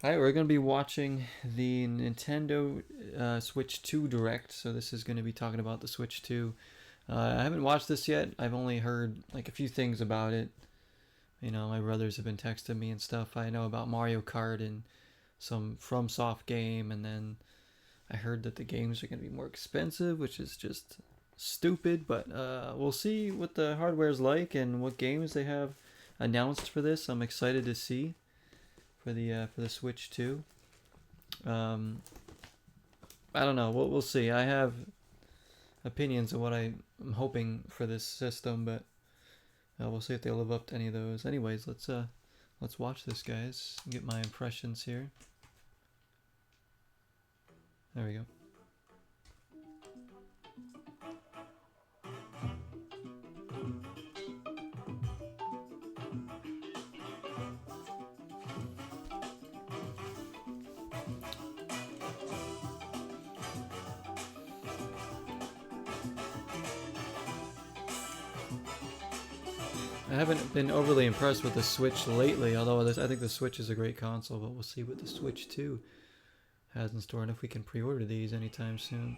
Alright, we're going to be watching the Nintendo Switch 2 Direct, so this is going to be talking about the Switch 2. I haven't watched this yet. I've only heard like a few things about it. You know, my brothers have been texting me and stuff. I know about Mario Kart and some FromSoft game, and then I heard that the games are going to be more expensive, which is just stupid, but we'll see what the hardware's like and what games they have announced for this. I'm excited to see for the Switch 2. I don't know. We'll see. I have opinions of what I'm hoping for this system, but we'll see if they live up to any of those. Anyways, let's watch this, guys. Get my impressions here. There we go. I haven't been overly impressed with the Switch lately, although I think the Switch is a great console, but we'll see what the Switch 2 has in store and if we can pre-order these anytime soon.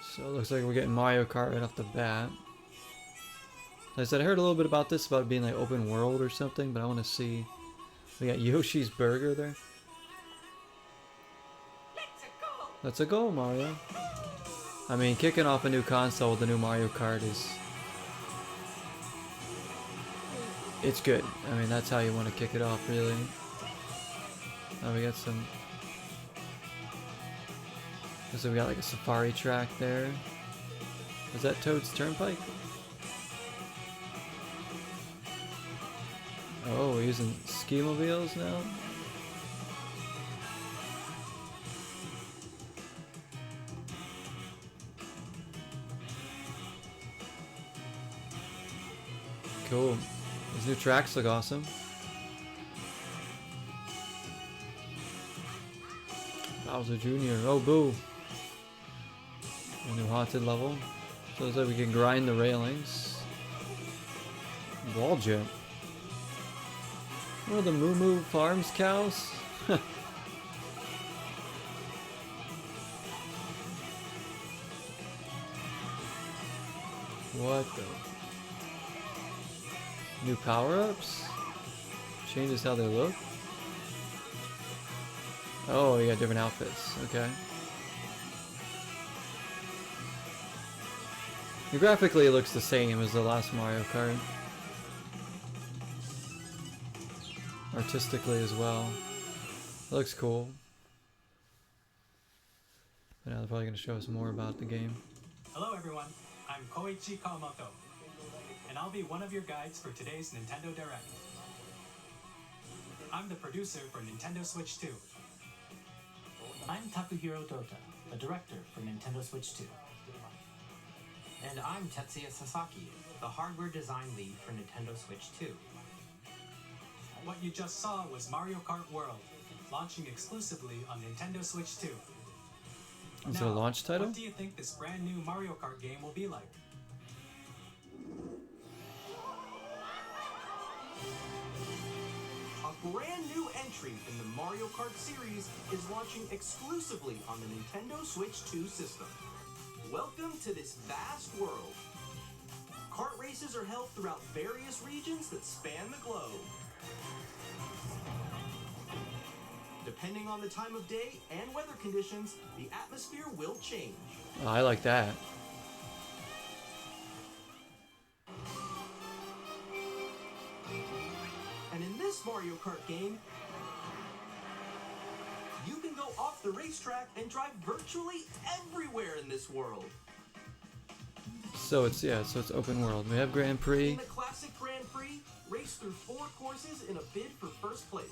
So it looks like we're getting Mario Kart right off the bat. Like I said, I heard a little bit about this, about being like open world or something, but I want to see. We got Yoshi's Burger there. Let's go, Mario. I mean, kicking off a new console with the new Mario Kart it's good. I mean, that's how you want to kick it off, really. Oh, we got some. So we got like a safari track there. Is that Toad's Turnpike? Oh, we're using ski mobiles now? Cool. These new tracks look awesome. Bowser Jr. Oh, boo. A new haunted level. So it looks like we can grind the railings. Wall jump. What are the Moo Moo Farms cows? What the? New power-ups? Changes how they look? Oh, you got different outfits. Okay. Graphically, it looks the same as the last Mario Kart. Artistically as well. It looks cool. But now they're probably going to show us more about the game. Hello everyone, I'm Koichi Kawamoto, and I'll be one of your guides for today's Nintendo Direct. I'm the producer for Nintendo Switch 2. I'm Takuhiro Dota, the director for Nintendo Switch 2. And I'm Tetsuya Sasaki, the hardware design lead for Nintendo Switch 2. What you just saw was Mario Kart World, launching exclusively on Nintendo Switch 2. Is it a launch title? What do you think this brand new Mario Kart game will be like? A brand new entry in the Mario Kart series is launching exclusively on the Nintendo Switch 2 system. Welcome to this vast world. Kart races are held throughout various regions that span the globe. Depending on the time of day and weather conditions, the atmosphere will change. Oh, I like that. And in this Mario Kart game, you can go off the racetrack and drive virtually everywhere in this world. So it's open world. We have Grand Prix. In the classic Grand Prix, race through 4 courses in a bid for first place.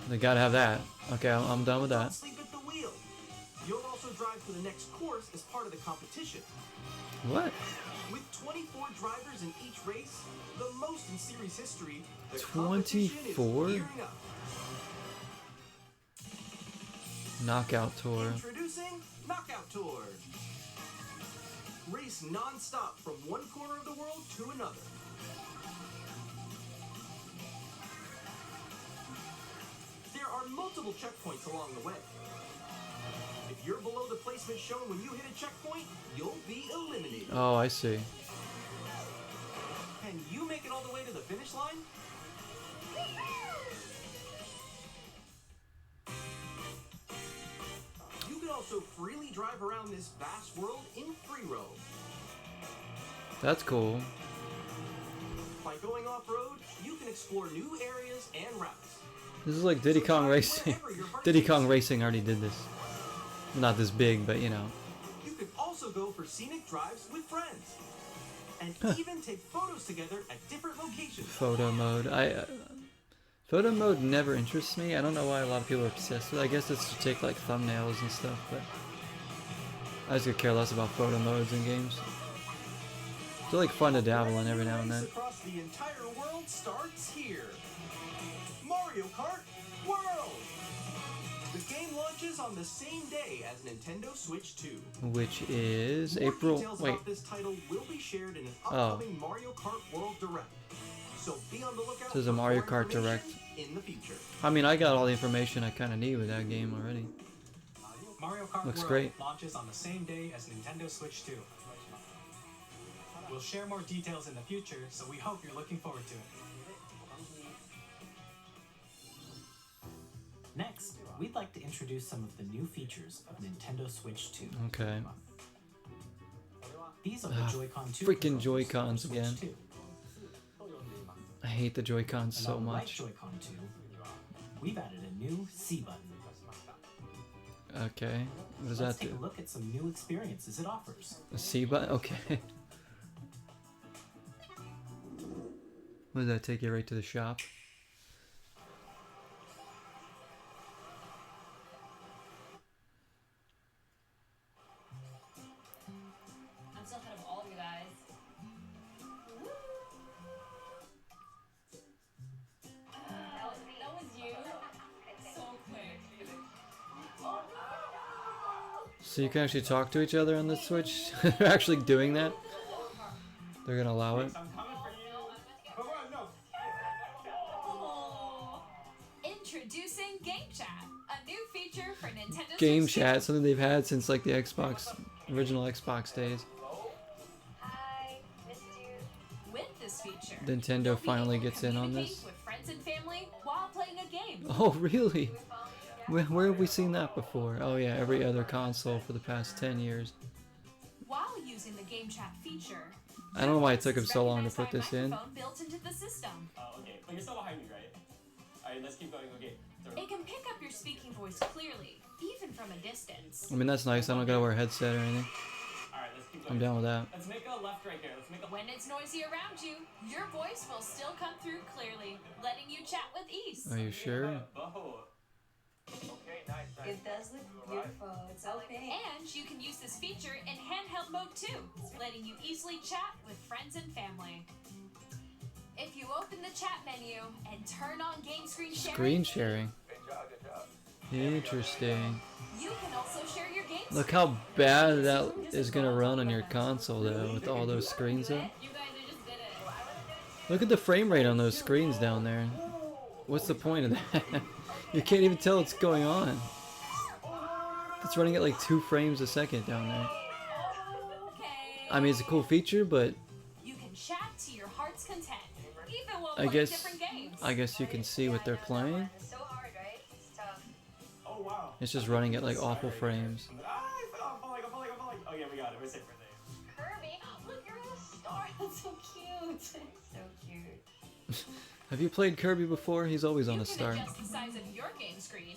They gotta have that. Okay, I'm done with Don't that. sleep at the wheel. You'll also drive to the next course as part of the competition. What? With 24 drivers in each race, the most in series history, the 24? competition is gearing up. Knockout Tour. Introducing Knockout Tour. Race non-stop from one corner of the world to another. multiple checkpoints along the way. If you're below the placement shown when you hit a checkpoint, you'll be eliminated. Oh, I see. Can you make it all the way to the finish line? You can also freely drive around this vast world in free roam. That's cool. By going off-road, you can explore new areas and routes. This is like Diddy Kong Racing. Diddy Kong Racing already did this. Not this big, but you know. You can also go for scenic drives with friends. And even take photos together at different locations. Photo mode. Photo mode never interests me. I don't know why a lot of people are obsessed with it. I guess it's to take like thumbnails and stuff, but I just could care less about photo modes in games. It's like fun to dabble in every now and then. Across the entire world starts here. Mario Kart World. The game launches on the same day as Nintendo Switch 2. Which is More April. details Wait. about this title will be shared in an upcoming Mario Kart World Direct. So be on the lookout This is a for Mario more Kart information Direct. in the future. I mean, I got all the information I kind of need with that game already. Mario Kart Looks World great. launches on the same day as Nintendo Switch 2. We'll share more details in the future, so we hope you're looking forward to it. Next, we'd like to introduce some of the new features of Nintendo Switch 2. Okay. These are the Joy-Con 2 freaking controls Joy-Cons for Switch again. 2. I hate the Joy-Cons And so on the right much. Joy-Con 2, we've added a new C button. Okay. What does Let's that take do? a look at some new experiences it offers. A C button? Okay. What does that take you right to the shop? I'm still ahead of all of you guys. That was you. So quick. So you can actually talk to each other on the Switch? They're actually doing that? They're gonna allow it? Introducing Game Chat, a new feature for Nintendo Game Switch 2. chat, something they've had since like the Xbox, original Xbox days. Hi, missed you. With this feature, Nintendo you'll be finally able to gets in on communicate this. with friends and family while playing a game. Oh, really? Where have we seen that before? Oh yeah, every other console for the past 10 years. While using the Game Chat feature, I don't know why it took him so long to put this in. microphone built into the system. Oh, okay. But you're still behind me, right? Alright, let's keep going. Okay. It can pick up your speaking voice clearly, even from a distance. I mean, that's nice. I don't gotta wear a headset or anything. Alright, let's keep going. I'm down with that. Let's make a left right here. Let's make a When it's noisy around you, your voice will still come through clearly, letting you chat with ease. Are you sure? It does look beautiful. It's so big. And you can use this feature in handheld mode too, letting you easily chat with friends and family. If you open the chat menu and turn on game screen sharing, Screen sharing. Interesting. you can also share your game Look how bad that is gonna run on your console though, with all those screens up. You guys just did it. Look at the frame rate on those screens down there. What's the point of that? You can't even tell what's going on. It's running at like 2 frames a second down there. Okay. I mean, it's a cool feature, but You can chat to your heart's content, even while I playing guess different games. I guess you can see what they're playing. It's so hard, right? It's tough. Oh, wow. It's just running at like awful frames. I'm falling. Oh, yeah, we got it. We're safe. Kirby, look, you're in a star. That's so cute. So cute. Have you played Kirby before? He's always on You a can start. adjust the size of your game screen.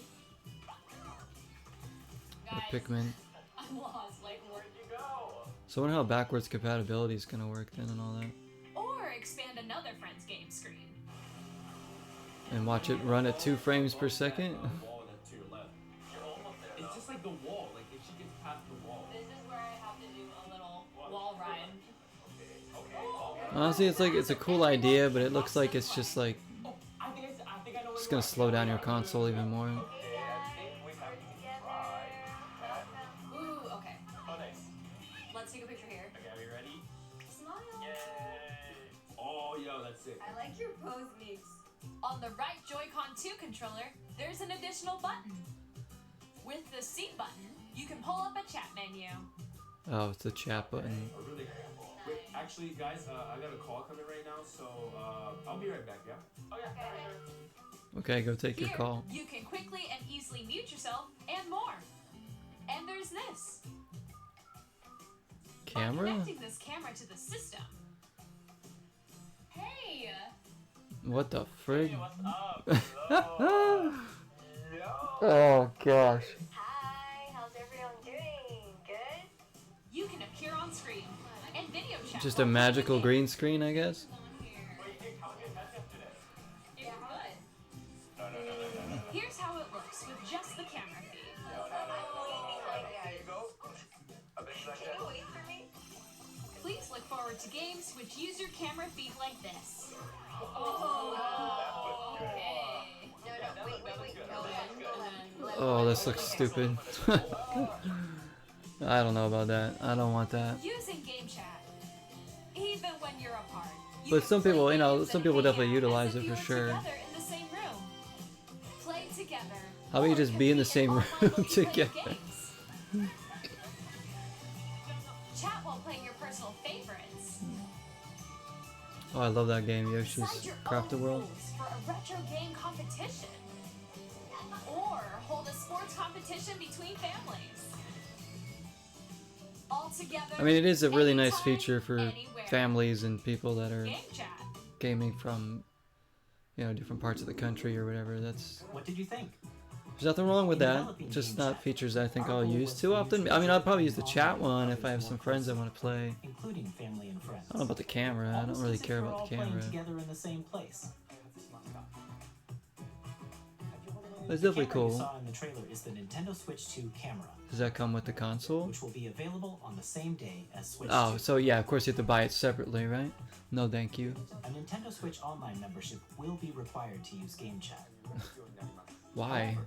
The Guys, Pikmin. I'm lost. Like, where'd you go? So I wonder how backwards compatibility is gonna work then and all that. Or expand another friend's game screen. And watch it run at 2 frames per second. Wall that's to your left. You're almost there. It's just like the wall. Like, if she gets past the wall. This is where I have to do a little wall ride. Honestly, it's a cool idea, but it looks like it's just like Oh, I think I know where it's you gonna are. slow down your console even more. Ooh, okay. Oh, nice. Let's take a picture here. Okay, are you ready? Smile. Oh, yo, that's sick. I like your pose mix. On the right Joy-Con 2 controller, controller, there's an additional button. With the C button, you can pull up a chat menu. Oh, it's the chat button. Really? Wait, actually, guys, I got a call coming right now, so I'll be right back. Yeah. Oh yeah. Sure. Okay, go take your Here, call. you can quickly and easily mute yourself and more. And there's this. By Camera? connecting this camera to the system. Hey! What the frig? Hey, what's up? Hello. Yo. Oh gosh. Hi, how's everyone doing? Good? You can appear on screen and video chat. Just a magical green screen, I guess. Wait, hey, how was your test yesterday? It's good. No. Here's how it looks with just the camera feed. Here you go. Can you wait for me? Please look forward to games which use your camera feed like this. Oh, Okay. No, wait. Oh, this looks stupid. I don't know about that. I don't want that. Using game chat. Even when you're apart. You But can some play people, you know, games some and people hang definitely out utilize as it if for you were sure. together in the same room. Play together. How about you or just be in the compete same online room multiplayer together? games. Chat while playing your personal favorites. Oh, I love that game, Decide Yoshi's your Crafted own World. rules for a retro game competition. Or hold a sports competition between families. All together. I mean, it is a really nice anytime, feature for anywhere. families and people that are Game chat. gaming from, you know, different parts of the country or whatever. What did you think? There's nothing wrong with In that. developing Just game not chat, features that I think our I'll goal use was too to often. use I mean, I'll probably use the online chat one if platforms I have more some friends that closely, want to play. including family and friends. I don't know about the camera. I don't Almost really as if care we're about all the playing camera. together in the same place. It's The definitely camera you cool. saw in the trailer is the Nintendo Switch 2 camera, Does that come with the console? which will be available on the same day as Switch Oh, 2. so yeah, of course you have to buy it separately, right? No, thank you. A Nintendo Switch Online membership will be required to use Game Chat. Why?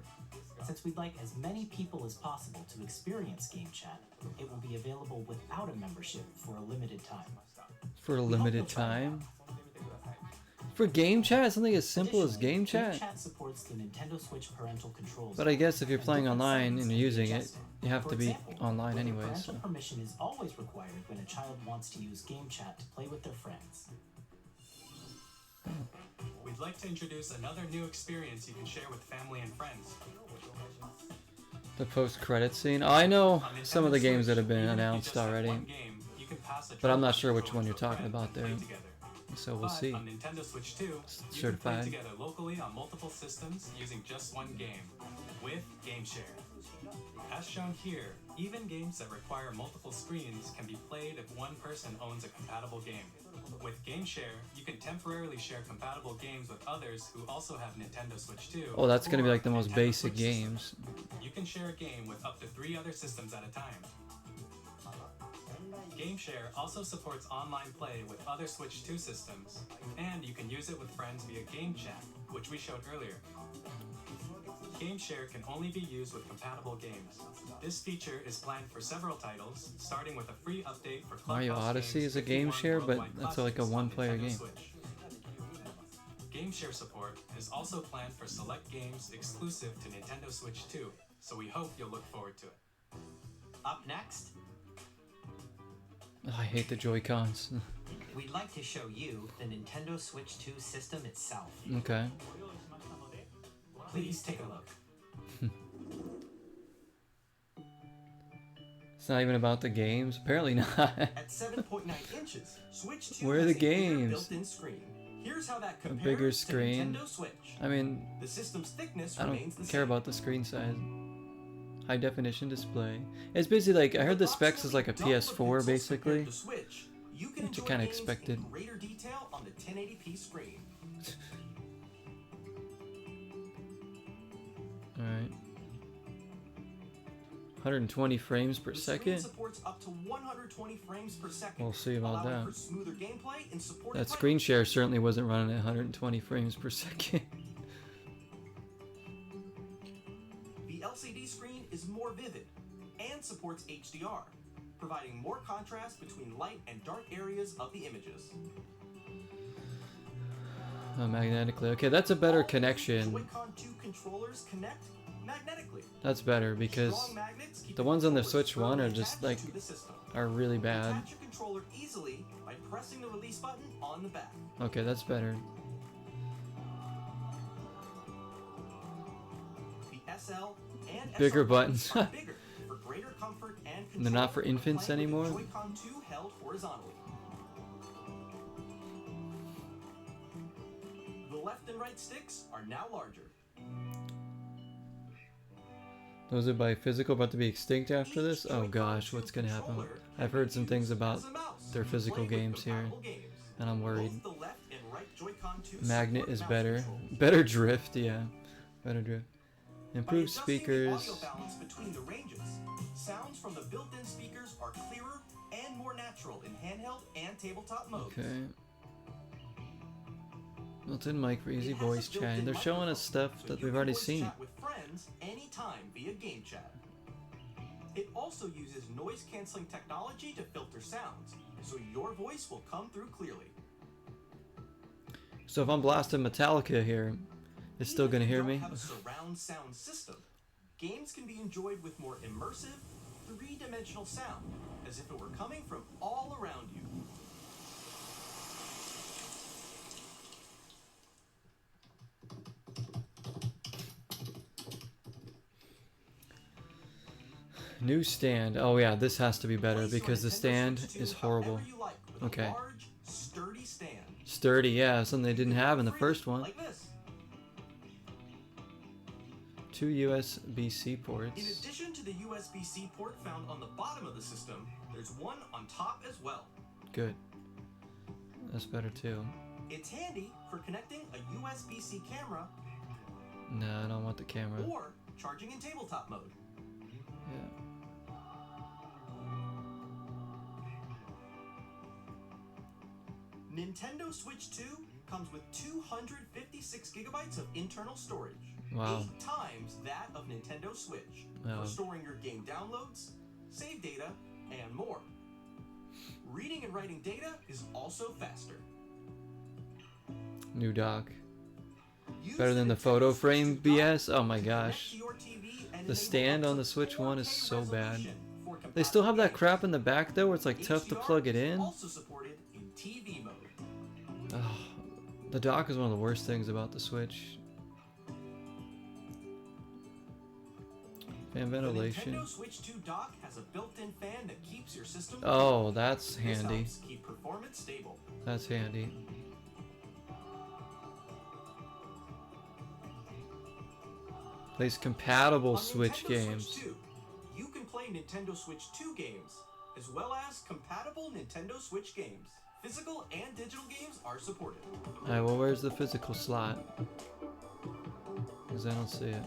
Since we'd like as many people as possible to experience Game Chat, it will be available without a membership for a limited time. For a We hope limited you'll try it time? out. For game chat? Something as simple as Additionally, game chat? supports the Nintendo Switch parental controls. But I guess if you're and playing different online settings and can you're be using it, adjusted. you have For to be example, online anyway, parental so. permission is always required when a child wants to use Game Chat to play with their friends. We'd like to introduce another new experience you can share with family and friends. The post-credit scene? Oh, I know On some of Nintendo the games that Switch, have been even if you announced just have already, one game, you can pass a but I'm not joystick sure which controller one you're to a talking friend about and play there. together. So we'll But see. on Nintendo Switch 2, you can Certified. play together locally on multiple systems using just one game, with GameShare. As shown here, even games that require multiple screens can be played if one person owns a compatible game. With GameShare, you can temporarily share compatible games with others who also have Nintendo Switch 2. Oh, that's gonna be or like the most Nintendo basic Switch system. games. You can share a game with up to 3 other systems at a time. GameShare also supports online play with other Switch 2 systems, and you can use it with friends via Game Chat, which we showed earlier. GameShare can only be used with compatible games. This feature is planned for several titles, starting with a free update for Mario Clubhouse Odyssey games is a game 51 share, but worldwide that's like a classics on one-player Nintendo game. Switch. GameShare support is also planned for select games exclusive to Nintendo Switch 2, so we hope you'll look forward to it. Up next, Oh, I hate the Joy-Cons. we'd like to show you the Nintendo Switch 2 system itself. Okay. Please take a look. It's not even about the games? Apparently not. At 7.9 inches, Switch 2 Where are has the a bigger games? built-in screen. Here's how that A compares bigger to screen. Nintendo Switch. I mean, The system's thickness I remains don't the care same. about the screen size. High definition display. It's basically like, I heard the specs is like a Approximately double PS4 the pixels basically. compared to Switch. You can Which I enjoy kinda games expected. in greater detail on the 1080p screen. Alright. 120 frames per The screen second? supports up to 120 frames per second. We'll see about allowing that. for smoother gameplay and supported That titles. screen share certainly wasn't running at 120 frames per second. The LCD screen is more vivid and supports HDR, providing more contrast between light and dark areas of the images. Oh, magnetically. Okay, that's a better All connection. Joy-Con 2 controllers connect magnetically. That's better because Strong magnets keep the ones on the controllers Switch 1 are firmly just like attached to the system. are really bad. Attach a controller easily by pressing the release button on the back. Okay, that's better. The SL and Bigger SR buttons. are bigger for greater comfort and control. They're not for when infants playing with anymore? the Joy-Con 2 held horizontally. The left and right sticks are now larger. Those are by physical about to be extinct after this? Oh gosh, what's gonna happen? I've heard some things about their physical games here, and I'm worried. Both the left and right Joy-Con 2 Magnet support is mouse better. controls. Better drift, yeah. Better drift. By Improved adjusting the speakers. audio balance between the ranges, sounds from the built-in speakers are clearer and more natural in handheld and tabletop modes. Okay. Built-in mic for easy It has voice a built-in chatting. They're showing us microphone, stuff so that you we've can already voice seen. chat with friends anytime via game chat. It also uses noise-canceling technology to filter sounds, so your voice will come through clearly. So if I'm blasting Metallica here, it's still Even gonna if you hear don't me? have a surround sound system, games can be enjoyed with more immersive, three-dimensional sound, as if it were coming from all around you. New stand. Oh yeah, this has to be better Place your because the Nintendo stand Switch 2 is horrible. however you like, with a Okay. large, sturdy stand. Sturdy, yeah, something they didn't have in the first one. Like this. 2 USB-C ports. In addition to the USB-C port found on the bottom of the system, there's one on top as well. Good. That's better too. It's handy for connecting a USB-C camera No, I don't want the camera. or charging in tabletop mode. Yeah. Nintendo Switch 2 comes with 256 gigabytes of internal storage. Wow. 8 times that of Nintendo Switch. Wow. For storing your game downloads, save data, and more. Reading and writing data is also faster. New dock. Use Better than the Nintendo photo Switch frame 2 dock BS? Oh my to connect gosh. to your TV and The enable stand up on to the Switch 1 is 4K so bad. resolution for They still have that compatible crap in the back though where it's like games. tough to HDR plug it is in. Also supported in TV mode. Oh, the dock is one of the worst things about the Switch. Fan The ventilation. Nintendo Switch 2 dock has a built-in fan that keeps your system Oh, cool. that's This handy. helps keep performance stable. That's handy. Plays compatible On Switch Nintendo games. Switch 2, you can play Nintendo Switch 2 games, as well as compatible Nintendo Switch games. Physical and digital games are supported. Alright, well, where's the physical slot? Because I don't see it.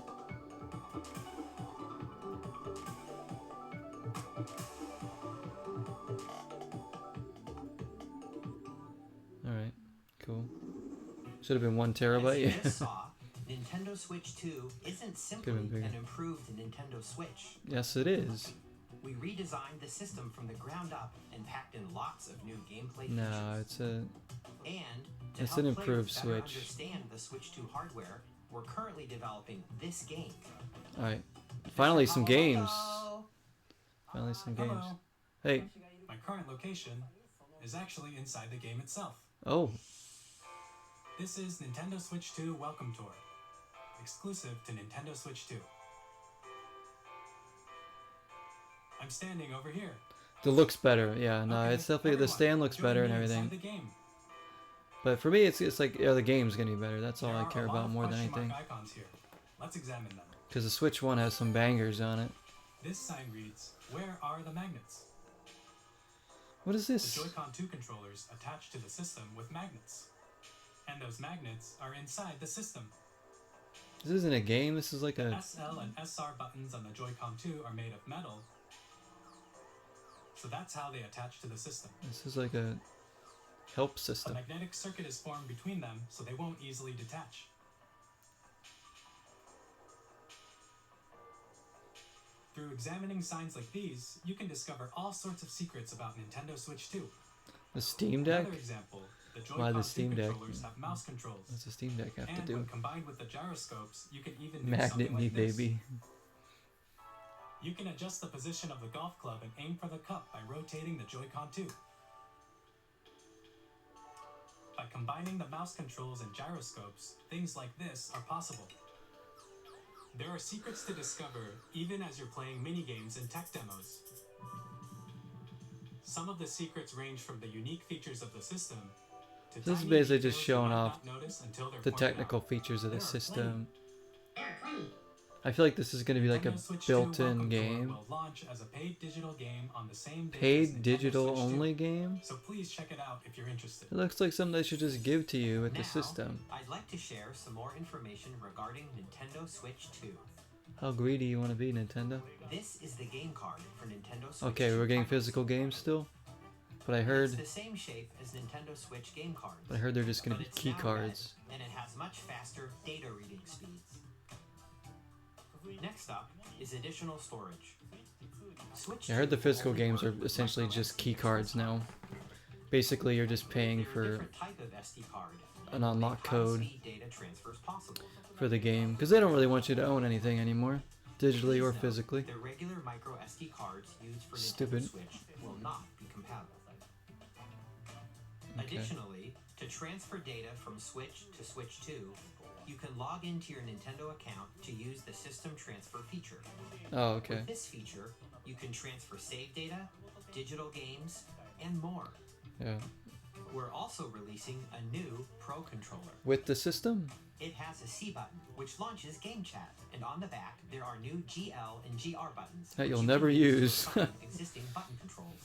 Alright, cool. Should have been 1 terabyte, As you yeah. just saw, Nintendo Switch 2 isn't simply been bigger. an improved Nintendo Switch. Yes, it is. We redesigned the system from the ground up and packed in lots of new gameplay features. No, it's a... And to It's help an players improved better Switch. understand the Switch 2 hardware, we're currently developing this game. Alright. Finally, some games. Hello. Finally, some games. Hello. Hey. My current location is actually inside the game itself. Oh. This is Nintendo Switch 2 Welcome Tour, exclusive to Nintendo Switch 2. I'm standing over here. The looks better. Yeah, no, Okay, it's definitely... The everyone, stand looks join better and me inside everything. the game. But for me, it's like, yeah, the game's gonna be better. That's all There I are care a lot about of more than question mark anything. icons here. Let's examine them. Because the Switch 1 has some bangers on it. This sign reads, "Where are the magnets?" What is The this? Joy-Con 2 controllers attach to the system with magnets. And those magnets are inside the system. This isn't a game. This is like The a... SL and SR buttons on the Joy-Con 2 are made of metal. So that's how they attach to the system. This is like a help A system. magnetic circuit is formed between them so they won't easily detach. Through examining signs like these, you can discover all sorts of secrets about Nintendo Switch 2. The Steam Deck? Another example, The Why the Joy-Con 2 Steam Deck? controllers have mouse controls. What's the Steam Deck have to And do? when combined with the gyroscopes, you can even do Magnet something me, like this. baby. You can adjust the position of the golf club and aim for the cup by rotating the Joy-Con 2. By combining the mouse controls and gyroscopes, things like this are possible. There are secrets to discover even as you're playing minigames and tech demos. Some of the secrets range from the unique features of the system to This is tiny basically just details you showing might off not notice until they're the pointed technical out. features of the There are system. There are plenty. I feel like this is going to be like a Nintendo Switch 2 built-in Welcome Tour game. will launch as a paid digital game on the same day as Paid Nintendo digital Switch 2. only game? So please check it out if you're interested. It looks like something they should just give to you with Now, the system. I'd like to share some more information regarding Nintendo Switch 2. How greedy you want to be, Nintendo? This is the game card for Nintendo Switch. Okay, we're getting 2. physical games still? But I It's heard the same shape as Nintendo Switch game cards. they're just going to but be it's key now cards. red, and it has much faster data reading speeds. Next up is additional storage. Switch I heard the 2 physical only games are works with essentially micro just SD key cards now. Basically, you're just paying There's a for different type of SD card an that unlock make code high-speed data transfers possible. for the game. Because they don't really want you to own anything anymore. Digitally Please or note, physically. The regular micro SD cards used for Stupid. Nintendo Switch will not be compatible. Okay. Additionally, to transfer data from Switch to Switch 2, you can log into your Nintendo account to use the system transfer feature. Oh, okay. With this feature, you can transfer save data, digital games, and more. Yeah. We're also releasing a new Pro controller. With the system? It has a C button, which launches Game Chat, and on the back there are new GL and GR buttons That which you'll you never can use. to combine existing button controls.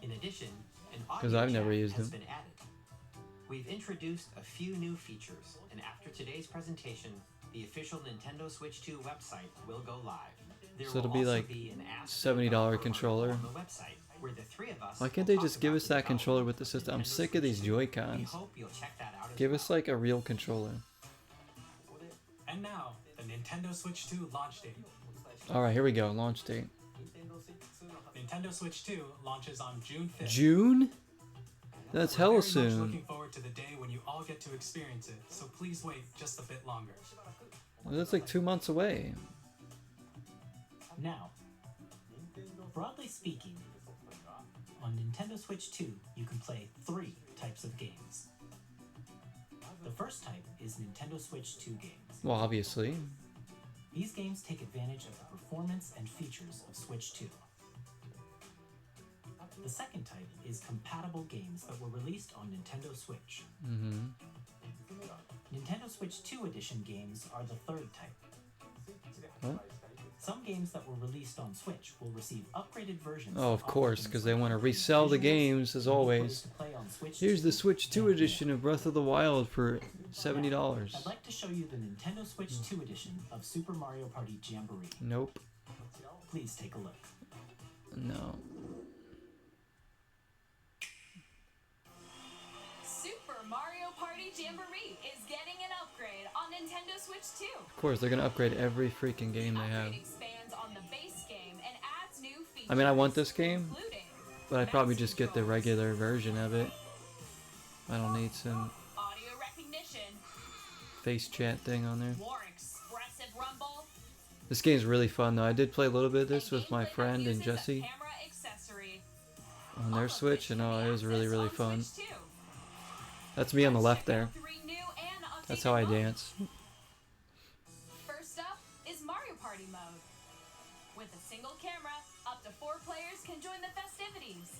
In addition, an 'Cause audio I've never jack used has them. been added. We've introduced a few new features, and after today's presentation, the official Nintendo Switch 2 website will go live. There So it'll will be also like be an Ask $70 Developer controller. on the website, where the three of us Why can't will they talk just give about us the that controller development with the of system? I'm Nintendo sick of Switch these 2. Joy-Cons. We hope you'll check that out as Give well. us like a real controller. And now, the Nintendo Switch 2 launch date. Alright, here we go. Launch date. Nintendo Switch 2 launches on June 5th. June? That's We're hella very much soon. looking forward to the day when you all get to experience it, so please wait just a bit longer. That's like 2 months away. Now, broadly speaking, on Nintendo Switch 2, you can play 3 types of games. The first type is Nintendo Switch 2 games. Well, obviously. These games take advantage of the performance and features of Switch 2. The second type is compatible games that were released on Nintendo Switch. Mm-hmm. Nintendo Switch 2 edition games are the third type. What? Some games that were released on Switch will receive upgraded versions. Oh, of that offer course, things because they like want to improved resell the visuals, games as new ways always. to play on Switch Here's 2, the Switch 2 and more. edition of Breath of the Wild for $70. I'd like to show you the Nintendo Switch 2 edition of Super Mario Party Jamboree. Nope. Please take a look. No. Super Mario Party Jamboree is getting an upgrade on Nintendo Switch 2. Of course, they're gonna upgrade every freaking game they have. Upgrade expands on the base game and adds new features. I mean, I want this game, including but I'd probably mouse just get the controls, regular version of it. I don't need some audio recognition, face chat thing on there. more expressive rumble, This game's really fun though. I did play a little bit of this and with my gameplay that friend and uses a Jesse camera accessory. on All their of Switch, which and can be it was really, accessed really on fun. Switch 2. That's me on the left Check there. out 3 new and That's updated how I modes. dance. First up is Mario Party mode. With a single camera, up to 4 players can join the festivities.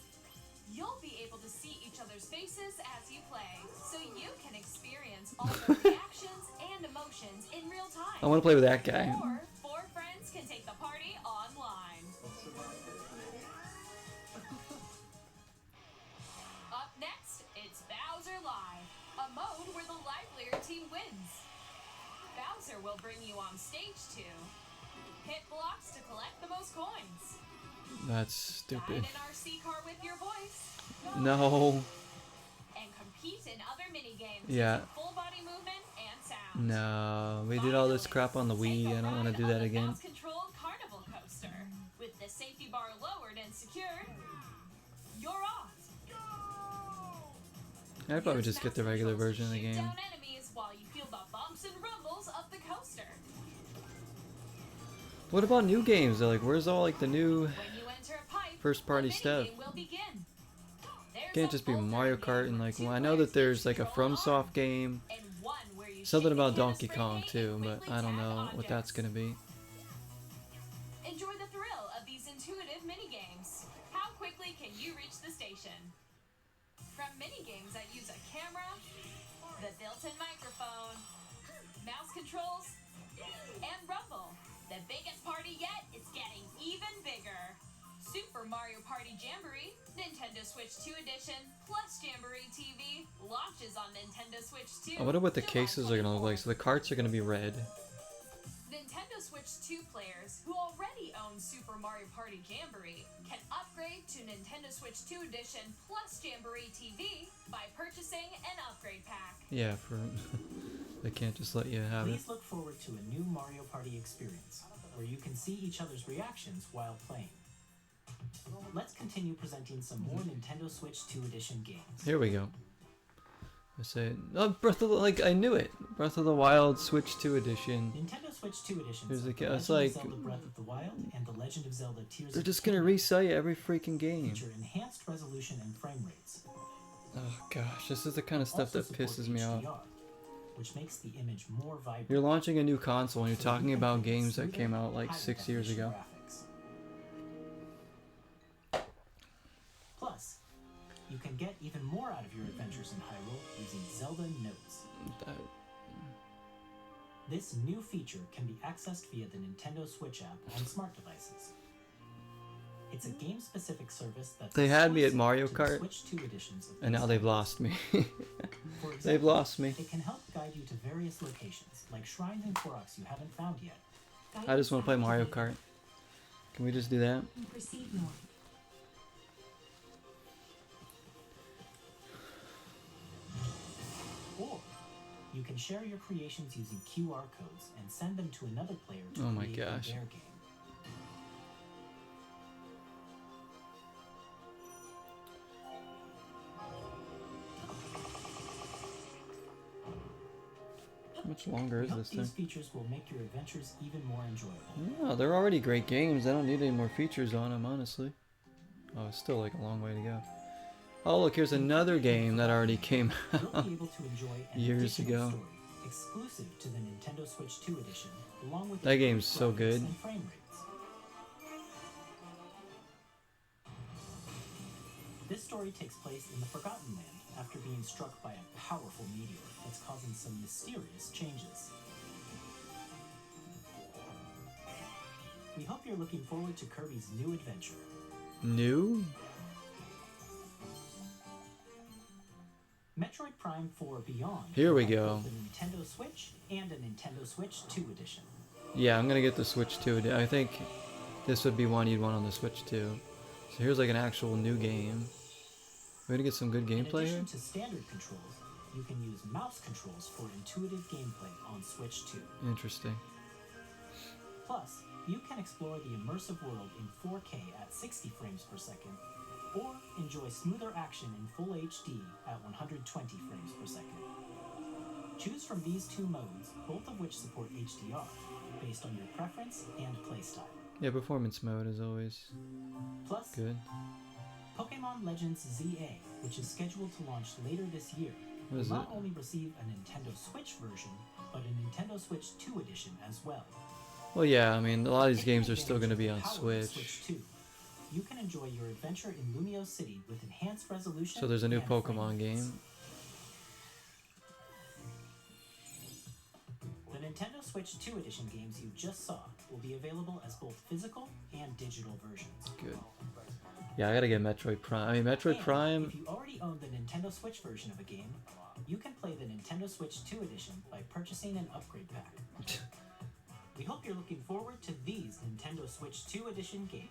You'll be able to see each other's faces as you play, so you can experience all the reactions and emotions in real time. I want to play with that guy. Or 4 friends can take the party online. Up next, it's Bowser Live, a mode where the livelier team wins. Bowser will bring you on stage to hit blocks to collect the most coins. That's Ride stupid. an RC car with your voice. No. And compete in other mini games Yeah. using full body movement and sound. No. We did all this crap on the Wii. I don't want to do that again. Mouse-controlled carnival coaster. With the safety bar lowered and secured, you're off. I'd probably just get the regular version of the game. Down enemies while you feel the bumps and rumbles of the coaster. What about new games? Like, where's all like the new When you enter a pipe, first-party a stuff? minigame will begin. There's Can't a just be boulder Mario in the Kart air and where like, two well, I know players that there's each like a control an FromSoft arm, game, and one where you something shake a about Donkey canister Kong paint too, and but quickly I don't tag know what that's objects. gonna be. Enjoy the thrill of these intuitive minigames. How quickly can you reach the station? From minigames that use a camera, the built-in microphone, mouse controls, and rumble, the biggest party yet is getting even bigger. Super Mario Party Jamboree, Nintendo Switch 2 Edition, plus Jamboree TV launches on Nintendo Switch 2. I wonder what the July cases are gonna look like. So the carts are gonna be red. Nintendo Switch 2 players who already own Super Mario Party Jamboree can upgrade to Nintendo Switch 2 Edition plus Jamboree TV by purchasing an upgrade pack. Yeah, for they can't just let you have it. Please look forward to a new Mario Party experience, where you can see each other's reactions while playing. Let's continue presenting some more Nintendo Switch 2 Edition games. Here we go. I say, oh, Breath of the, like I knew it. Breath of the Wild Switch 2 Edition. Nintendo Switch 2 Editions Here's the of ca- The it's Legend like- of Zelda Breath of the Wild and The Legend of Zelda Tears They're of just the gonna Kingdom resell you every freaking game. feature enhanced resolution and frame rates. Oh gosh, this is the kind of stuff Also that support pisses me off. HDR, which makes the image more vibrant. You're launching a new console and you're so you talking can about play games that smoother, came out like high 6 years definition ago. graphics. Plus, you can get even more out of your adventures in Hyrule using Zelda Notes. This new feature can be accessed via the Nintendo Switch app on smart devices. It's a game-specific service that's They had me at exclusive Mario to the Kart, Switch 2 editions of and now these they've titles. lost me. For They've example, lost me. It can help guide you to various locations, like shrines and Koroks you haven't found yet. I just want to play Mario Kart. Can we just do that? Proceed north. Or you can share your creations using QR codes and send them to another player to Oh my create gosh. their game. How much longer We is hope this these thing? features will make your adventures even more enjoyable. No, they're already great games. I don't need any more features on them, honestly. Oh, it's still like a long way to go. Oh, look, here's another game that already came You'll out. be able to enjoy an Years additional ago. story exclusive to the Nintendo Switch 2 edition, along with That improved game's so graphics good. and frame rates. This story takes place in the Forgotten Land after being struck by a powerful meteor that's causing some mysterious changes. We hope you're looking forward to Kirby's new adventure. New? Metroid Prime 4 Beyond. Here we will have go. both a Nintendo Switch and a Nintendo Switch 2 edition. Yeah, I'm gonna get the Switch 2. I think this would be one you'd want on the Switch 2. So here's like an actual new game. We're gonna get some good In gameplay here. addition to standard controls, you can use mouse controls for intuitive gameplay on Switch 2. Interesting. Plus, you can explore the immersive world in 4K at 60 frames per second, or enjoy smoother action in full HD at 120 frames per second. Choose from these two modes, both of which support HDR, based on your preference and playstyle. Yeah, performance mode is always Plus, good. Pokemon Legends ZA, which is scheduled to launch later this year, What will is not it? only receive a Nintendo Switch version, but a Nintendo Switch 2 edition as well. Well, yeah, I mean, a lot of these Taking games are still advantage gonna be of on the power of Switch. 2, you can enjoy your adventure in Lumio City with enhanced resolution. So there's a new and frame Pokemon rates. game. The Nintendo Switch 2 edition games you just saw will be available as both physical and digital versions. Good. Yeah, I gotta get Metroid Prime. I mean, Metroid And Prime. if you already own the Nintendo Switch version of a game, you can play the Nintendo Switch 2 edition by purchasing an upgrade pack. We hope you're looking forward to these Nintendo Switch 2 edition games.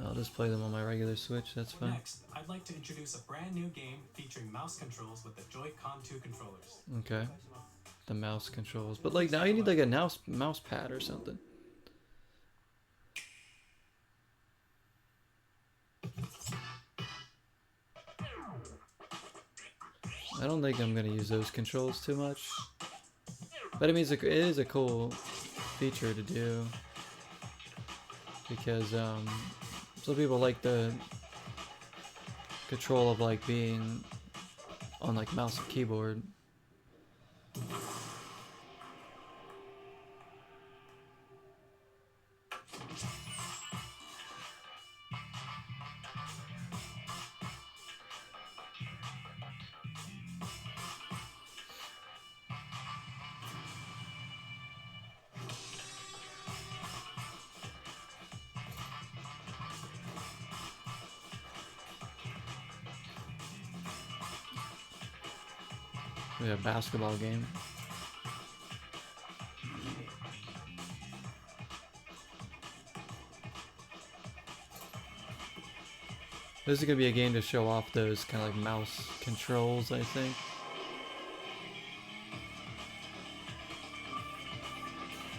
I'll just play them on my regular Switch. That's fine. Next, I'd like to introduce a brand new game featuring mouse controls with the Joy-Con 2 controllers. Okay. The mouse controls, but like now you need like a mouse pad or something. I don't think I'm gonna use those controls too much. But it means it is a cool feature to do. Because some people like the control of like being on like mouse and keyboard. We have a basketball game. This is gonna be a game to show off those kind of like mouse controls, I think.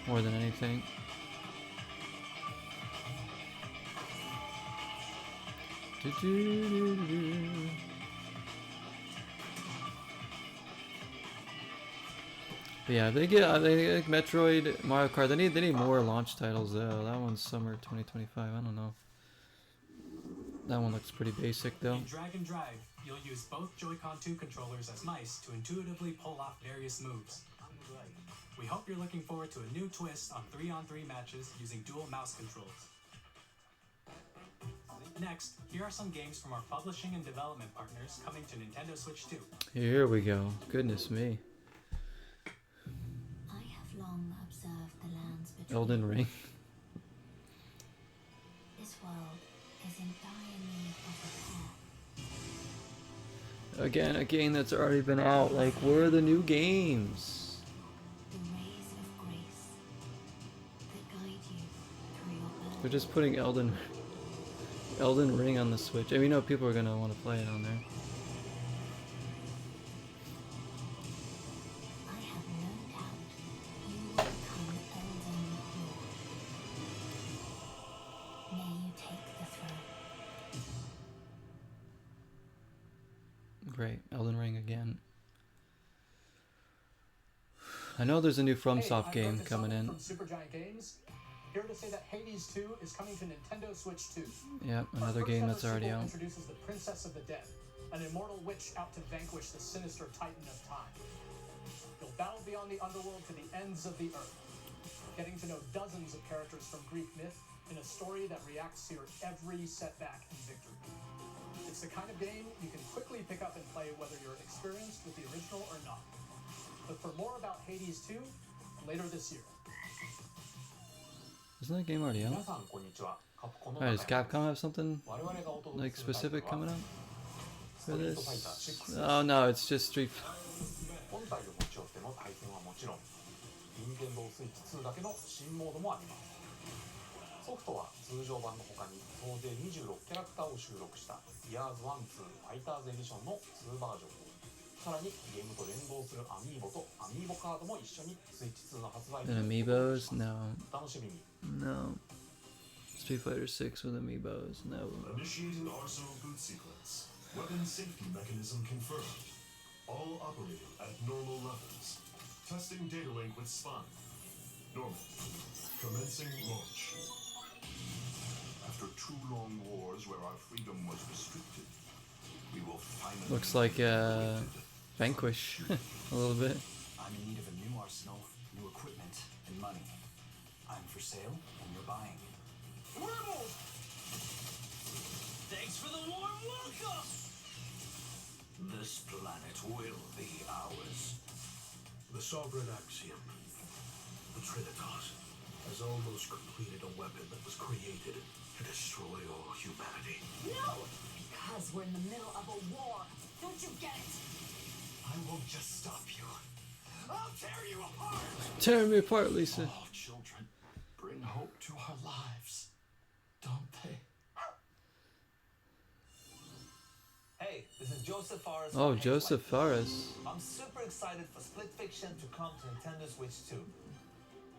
More than anything. But yeah, they get like Metroid, Mario Kart. They need more launch titles though. That one's summer 2025. I don't know. That one looks pretty basic though. In Drag and Drive, you'll use both Joy-Con 2 controllers as mice to intuitively pull off various moves. We hope you're looking forward to a new twist on 3-on-3 matches using dual mouse controls. Next, here are some games from our publishing and development partners coming to Nintendo Switch 2. Here we go. Goodness me. I have long observed the lands between. Elden Ring. This world is in dire need of repair. Again, a game that's already been out. Like, where are the new games? The rays of grace that guide you through your birth. They're just putting Elden Ring on the Switch. I mean, you know people are gonna want to play it on there. I have no doubt you will become Elden Lord. May you take the throne. Great, Elden Ring again. I know there's a new FromSoft game coming in. From Supergiant Games. Here to say that Hades 2 is coming to Nintendo Switch 2. Yeah, another game that's already out. Introduces the Princess of the Dead, an immortal witch out to vanquish the sinister Titan of Time. You'll battle beyond the underworld to the ends of the earth, getting to know dozens of characters from Greek myth in a story that reacts to your every setback and victory. It's the kind of game you can quickly pick up and play whether you're experienced with the original or not. Look for more about Hades 2 later this year. Isn't that game already out? Alright, does Capcom have something like specific coming out for this? Oh no, it's just Street. 本体を持ち寄っての対戦はもちろん、任天堂スイッチ2だけの新モードもあります。ソフトは通常版の他に総勢26キャラクターを収録したイヤーズ1、2ファイターズエディションの2バージョン。さらにゲームと連動するアミーボとアミーボカードも一緒にスイッチ2の発売日 And に amiibos? No. お楽しみに。 No. Street Fighter 6 with amiibos? No. Initiating arsenal boot sequence. Weapon safety mechanism confirmed. All operating at normal levels. Testing data link with spine. Normal. Commencing launch. After 2 long wars where our freedom was restricted, we will finally. Looks like Vanquish a little bit. I'm in need of a new arsenal, new equipment, and money. I'm for sale, and you're buying. Rebels! Thanks for the warm welcome! This planet will be ours. The sovereign axiom, the Trinitas, has almost completed a weapon that was created to destroy all humanity. No! Because we're in the middle of a war. Don't you get it? I won't just stop you. I'll tear you apart! Tear me apart, Lisa. All children bring hope to our lives, don't they? Hey, this is Joseph Fares. Oh, from Joseph Hate Fares. I'm super excited for Split Fiction to come to Nintendo Switch 2.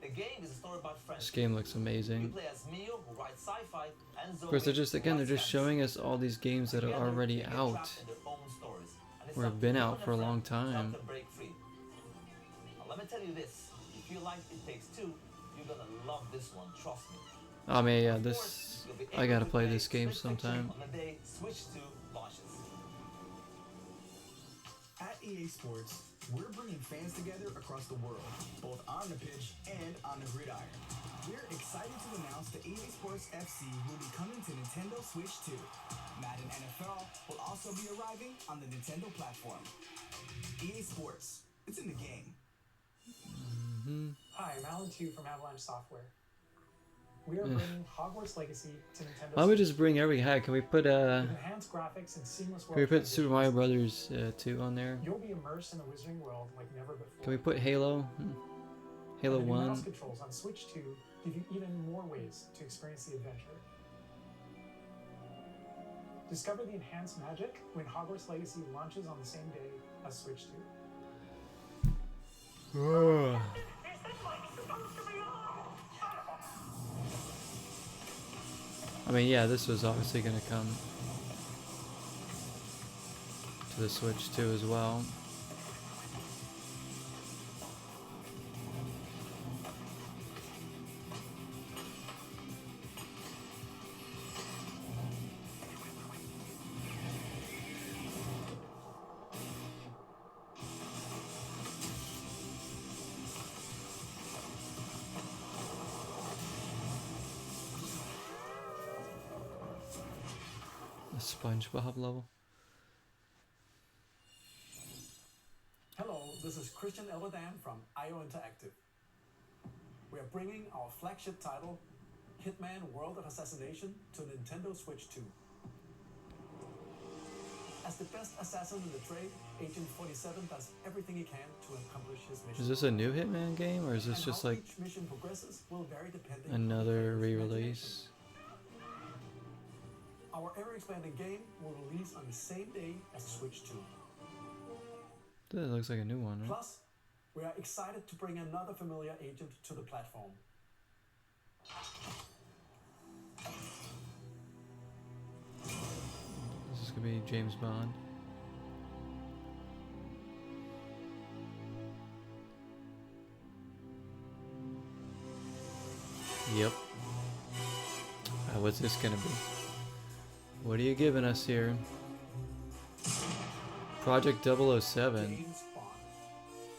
The game is a story about This friendship. game looks You amazing. play as Mio, who writes sci-fi, and Zoe, Of course, they're just who again they're writes just fantasy. showing us all these games that are Together, already they get out. trapped in their own stories and it's Or up have to been you out and for a friend long to time. help them break free. Now, let me tell you this: if you like It Takes Two, you're gonna love this one. Trust me. Oh man, yeah, Of this course, you'll be I able gotta to play this game split fiction sometime. on the day Switch 2 launches. At EA Sports, we're bringing fans together across the world, both on the pitch and on the gridiron. We're excited to announce that EA Sports FC will be coming to Nintendo Switch 2. Madden NFL will also be arriving on the Nintendo platform. EA Sports, it's in the game. Hi, I'm Alan Tu from Avalanche Software. We are bringing Hogwarts Legacy to Nintendo Why don't we Switch just bring every hack? Can we put with enhanced graphics and seamless can we world put Super Mario transitions. Brothers 2 on there? You'll be immersed in the Wizarding World like never before. Can we put Halo? Halo And the new mouse 1? controls on Switch 2 give you even more ways to experience the adventure. Discover the enhanced magic when Hogwarts Legacy launches on the same day as Switch 2. I mean, yeah, this was obviously going to come to the Switch 2 as well. The SpongeBob level. Hello, this is Christian Eladan from IO Interactive. We are bringing our flagship title, Hitman World of Assassination, to Nintendo Switch 2. As the best assassin in the trade, Agent 47 does everything he can to accomplish his mission. Is this a new Hitman game, or is this And just how like each mission progresses will vary depending on the another player's re-release? Our ever-expanding game will release on the same day as Switch 2. That looks like a new one, right? Plus, we are excited to bring another familiar agent to the platform. This is gonna be James Bond. Yep. What's this gonna be? What are you giving us here? Project 007. James Bond.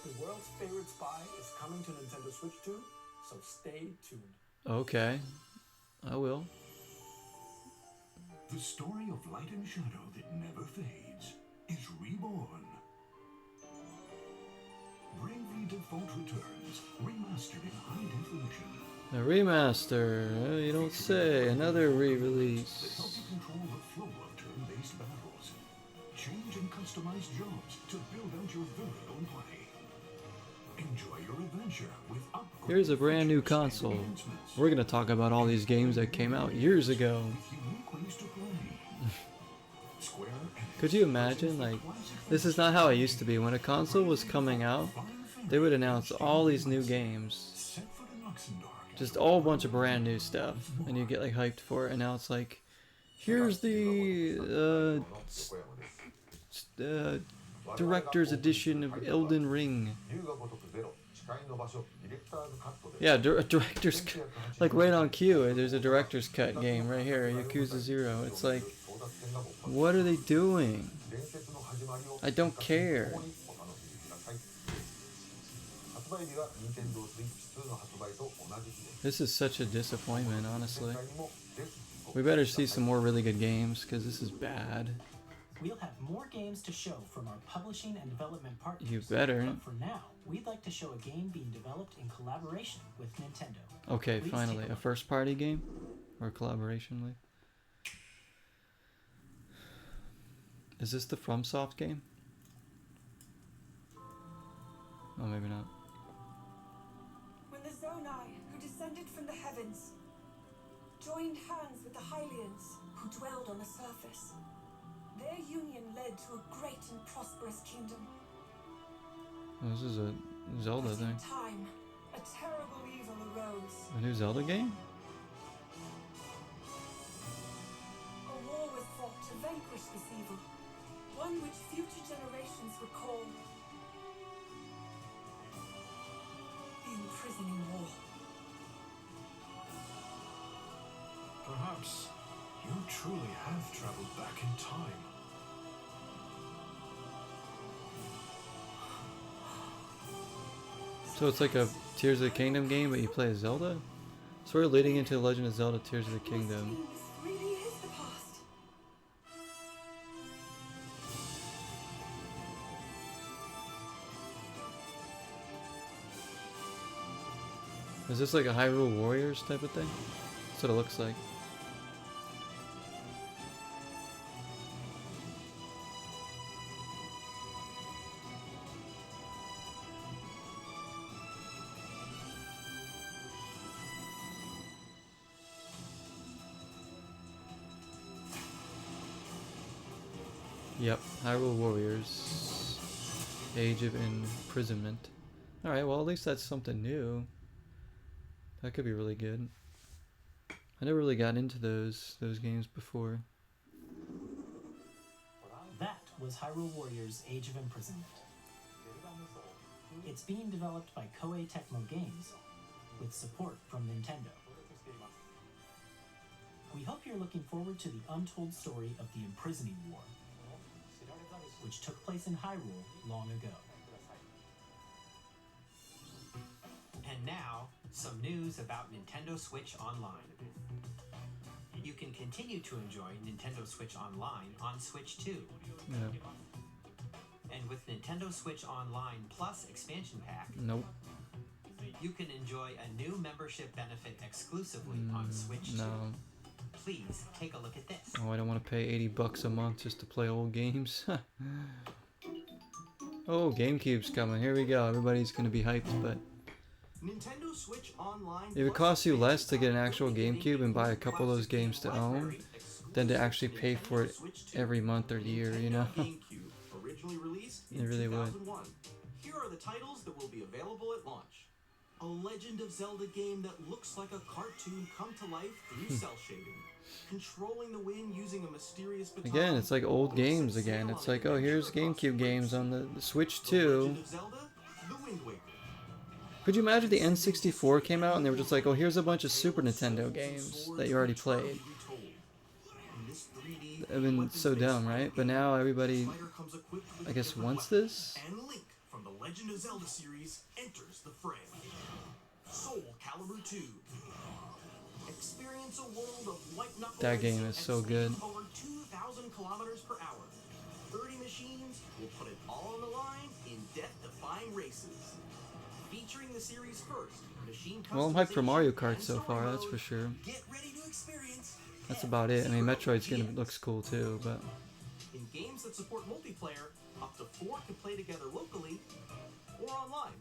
The world's favorite spy is coming to Nintendo Switch 2, so stay tuned. Okay. I will. The story of light and shadow that never fades is reborn. Bravely Default returns, remastered in high definition. A remaster. You don't say. Another That re-release. help you control the flow of turn-based battles. Change and customize jobs to build out your very own play. Enjoy your adventure with upgrades. Here's a brand new console. We're gonna talk about all these games that came out years ago. Unique ways to play. Square Enix Could you imagine, like, this is not how it used to be. When a console was coming out, they would announce all these new games. set foot in Luxembourg. Just all bunch of brand new stuff. And you get like hyped for it, and now it's like, here's the director's edition of Elden Ring. Yeah, director's cut. Like right on cue, there's a director's cut game right here, Yakuza 0. It's like, what are they doing? I don't care. This is such a disappointment, honestly. We better see some more really good games, because this is bad. We'll have more games to show from our publishing and development partners. You better. But for now, we'd like to show a game being developed in collaboration with Nintendo. Okay, Please finally, take a a look. first party game? Or collaboration like? Is this the FromSoft game? Oh, maybe not. When the Zonai, who descended from the heavens, joined hands with the Hylians, who dwelled on the surface, their union led to a great and prosperous kingdom. Oh, this is a Zelda But in thing. time, a terrible evil arose. A new Zelda game? A war was fought to vanquish this evil. One one which future generations recall. The imprisoning war. Perhaps you truly have traveled back in time. So it's like a Tears of the Kingdom game, but you play as Zelda? So we're leading into Legend of Zelda Tears of the Kingdom. This really is the past. Is this like a Hyrule Warriors type of thing? That's what it looks like. Yep, Hyrule Warriors. Age of Imprisonment. Alright, well at least that's something new. That could be really good. I never really got into those games before. That was Hyrule Warriors Age of Imprisonment. It's being developed by Koei Tecmo Games, with support from Nintendo. We hope you're looking forward to the untold story of the Imprisoning War, which took place in Hyrule long ago. And now, some news about Nintendo Switch Online. You can continue to enjoy Nintendo Switch Online on Switch 2. Yeah. And with Nintendo Switch Online Plus expansion pack, Nope. you can enjoy a new membership benefit exclusively on Switch 2. No. Please take a look at this. Oh, I don't want to pay 80 bucks a month just to play old games. Oh, GameCube's coming. Here we go. Everybody's going to be hyped, but Nintendo Switch Online it would cost you less to get an actual GameCube and buy a couple of those games to own than to actually pay for it every month or year, you know? Originally released in It really would. 2001. Here are the titles that will be available at launch. A Legend of Zelda game that looks like a cartoon come to life through cell shading. Controlling the wind using a mysterious baton. Again, it's like old games again. It's like, oh, here's GameCube games on the Switch 2. Could you imagine the N64 came out and they were just like, oh, here's a bunch of Super Nintendo games that you already played? I've been so dumb, right? But now everybody, I guess, wants this? And Link from the Legend of Zelda series enters the fray. Soul Calibur 2. Experience a world of white knuckles. That game is so good. Over 2,000 kilometers per hour. 30 machines will put it all on the line in death-defying races. Featuring the series first, machine Well, I'm hyped for Mario Kart so far, that's for sure. Get ready to experience. That's about it. I mean, Metroid's gonna looks cool too, but In games that support multiplayer, up to 4 can play together locally or online.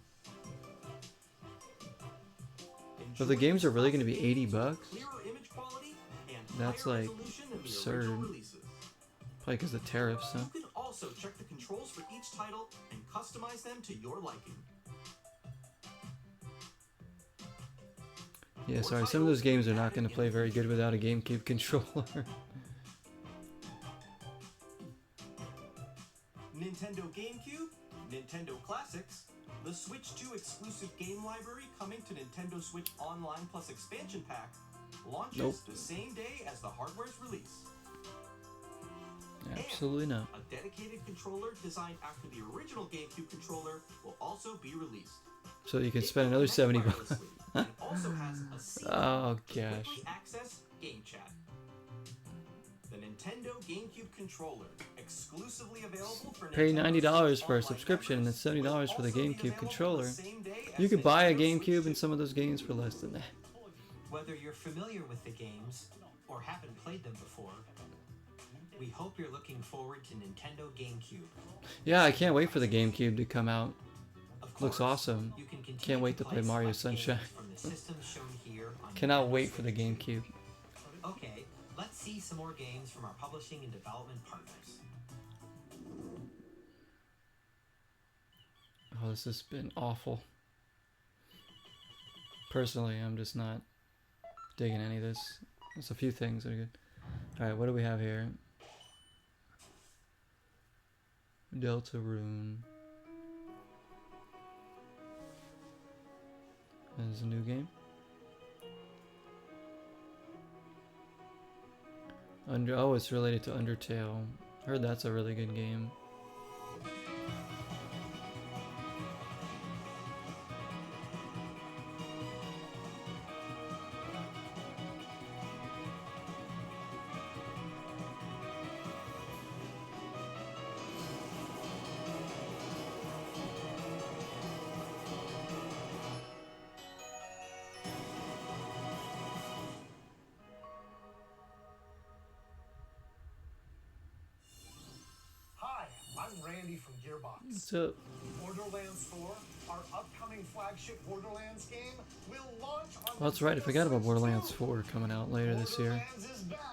but the games are really gonna be 80 bucks. Clearer image quality and That's higher like resolution than the absurd. original releases. Probably because of tariffs, huh? You can also check the controls for each title and customize them to your liking. Yeah, sorry, some of those games are not going to play very good without a GameCube controller. Nintendo GameCube, Nintendo Classics, the Switch 2 exclusive game library coming to Nintendo Switch Online Plus expansion pack launches Nope. the same day as the hardware's release. Absolutely not. A dedicated controller designed after the original GameCube controller will also be released. So you can spend another 70 bucks. It also has a seamless Oh gosh. quickly access game chat. The Nintendo GameCube controller, exclusively available for Pay Nintendo $90 Switch for a Online subscription and then members, $70 for the will also be GameCube available controller. the same day You as could buy a Nintendo Switch GameCube 2. and some of those games for less than that. Whether you're familiar with the games or haven't played them before, we hope you're looking forward to Nintendo GameCube. Yeah, I can't wait for the GameCube to come out. Of Looks course, awesome. you can continue Can't wait to play Mario select games Sunshine. from the systems shown here on Cannot Nintendo wait for the Switch 2. GameCube. Okay, let's see some more games from our publishing and development partners. Oh, this has been awful. Personally, I'm just not digging any of this. There's a few things that are good. Alright, what do we have here? Deltarune. There's a new game. Oh, it's related to Undertale. Heard that's a really good game. Hi, I'm Randy from Gearbox. What's up? Borderlands 4, our upcoming flagship Borderlands game, will launch on Oh, that's right. I forgot about Borderlands 4 coming out later this year.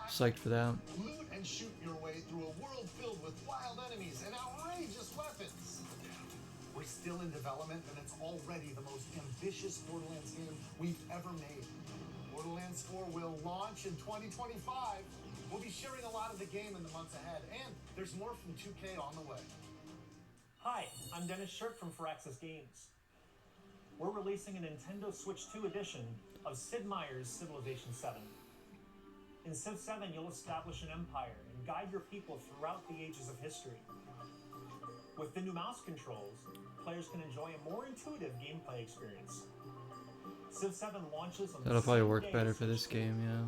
Psyched for that. Loot and shoot your way through a world filled with wild enemies and outrageous weapons. We're still in development, and it's already the most ambitious Borderlands game we've ever made. Borderlands 4 will launch in 2025. We'll be sharing a lot of the game in the months ahead, and there's more from 2K on the way. Hi, I'm Dennis Shirk from Firaxis Games. We're releasing a Nintendo Switch 2 edition of Sid Meier's Civilization 7. In Civ 7, you'll establish an empire and guide your people throughout the ages of history. With the new mouse controls, players can enjoy a more intuitive gameplay experience. Civ 7 launches on That'll probably work better for this game, yeah.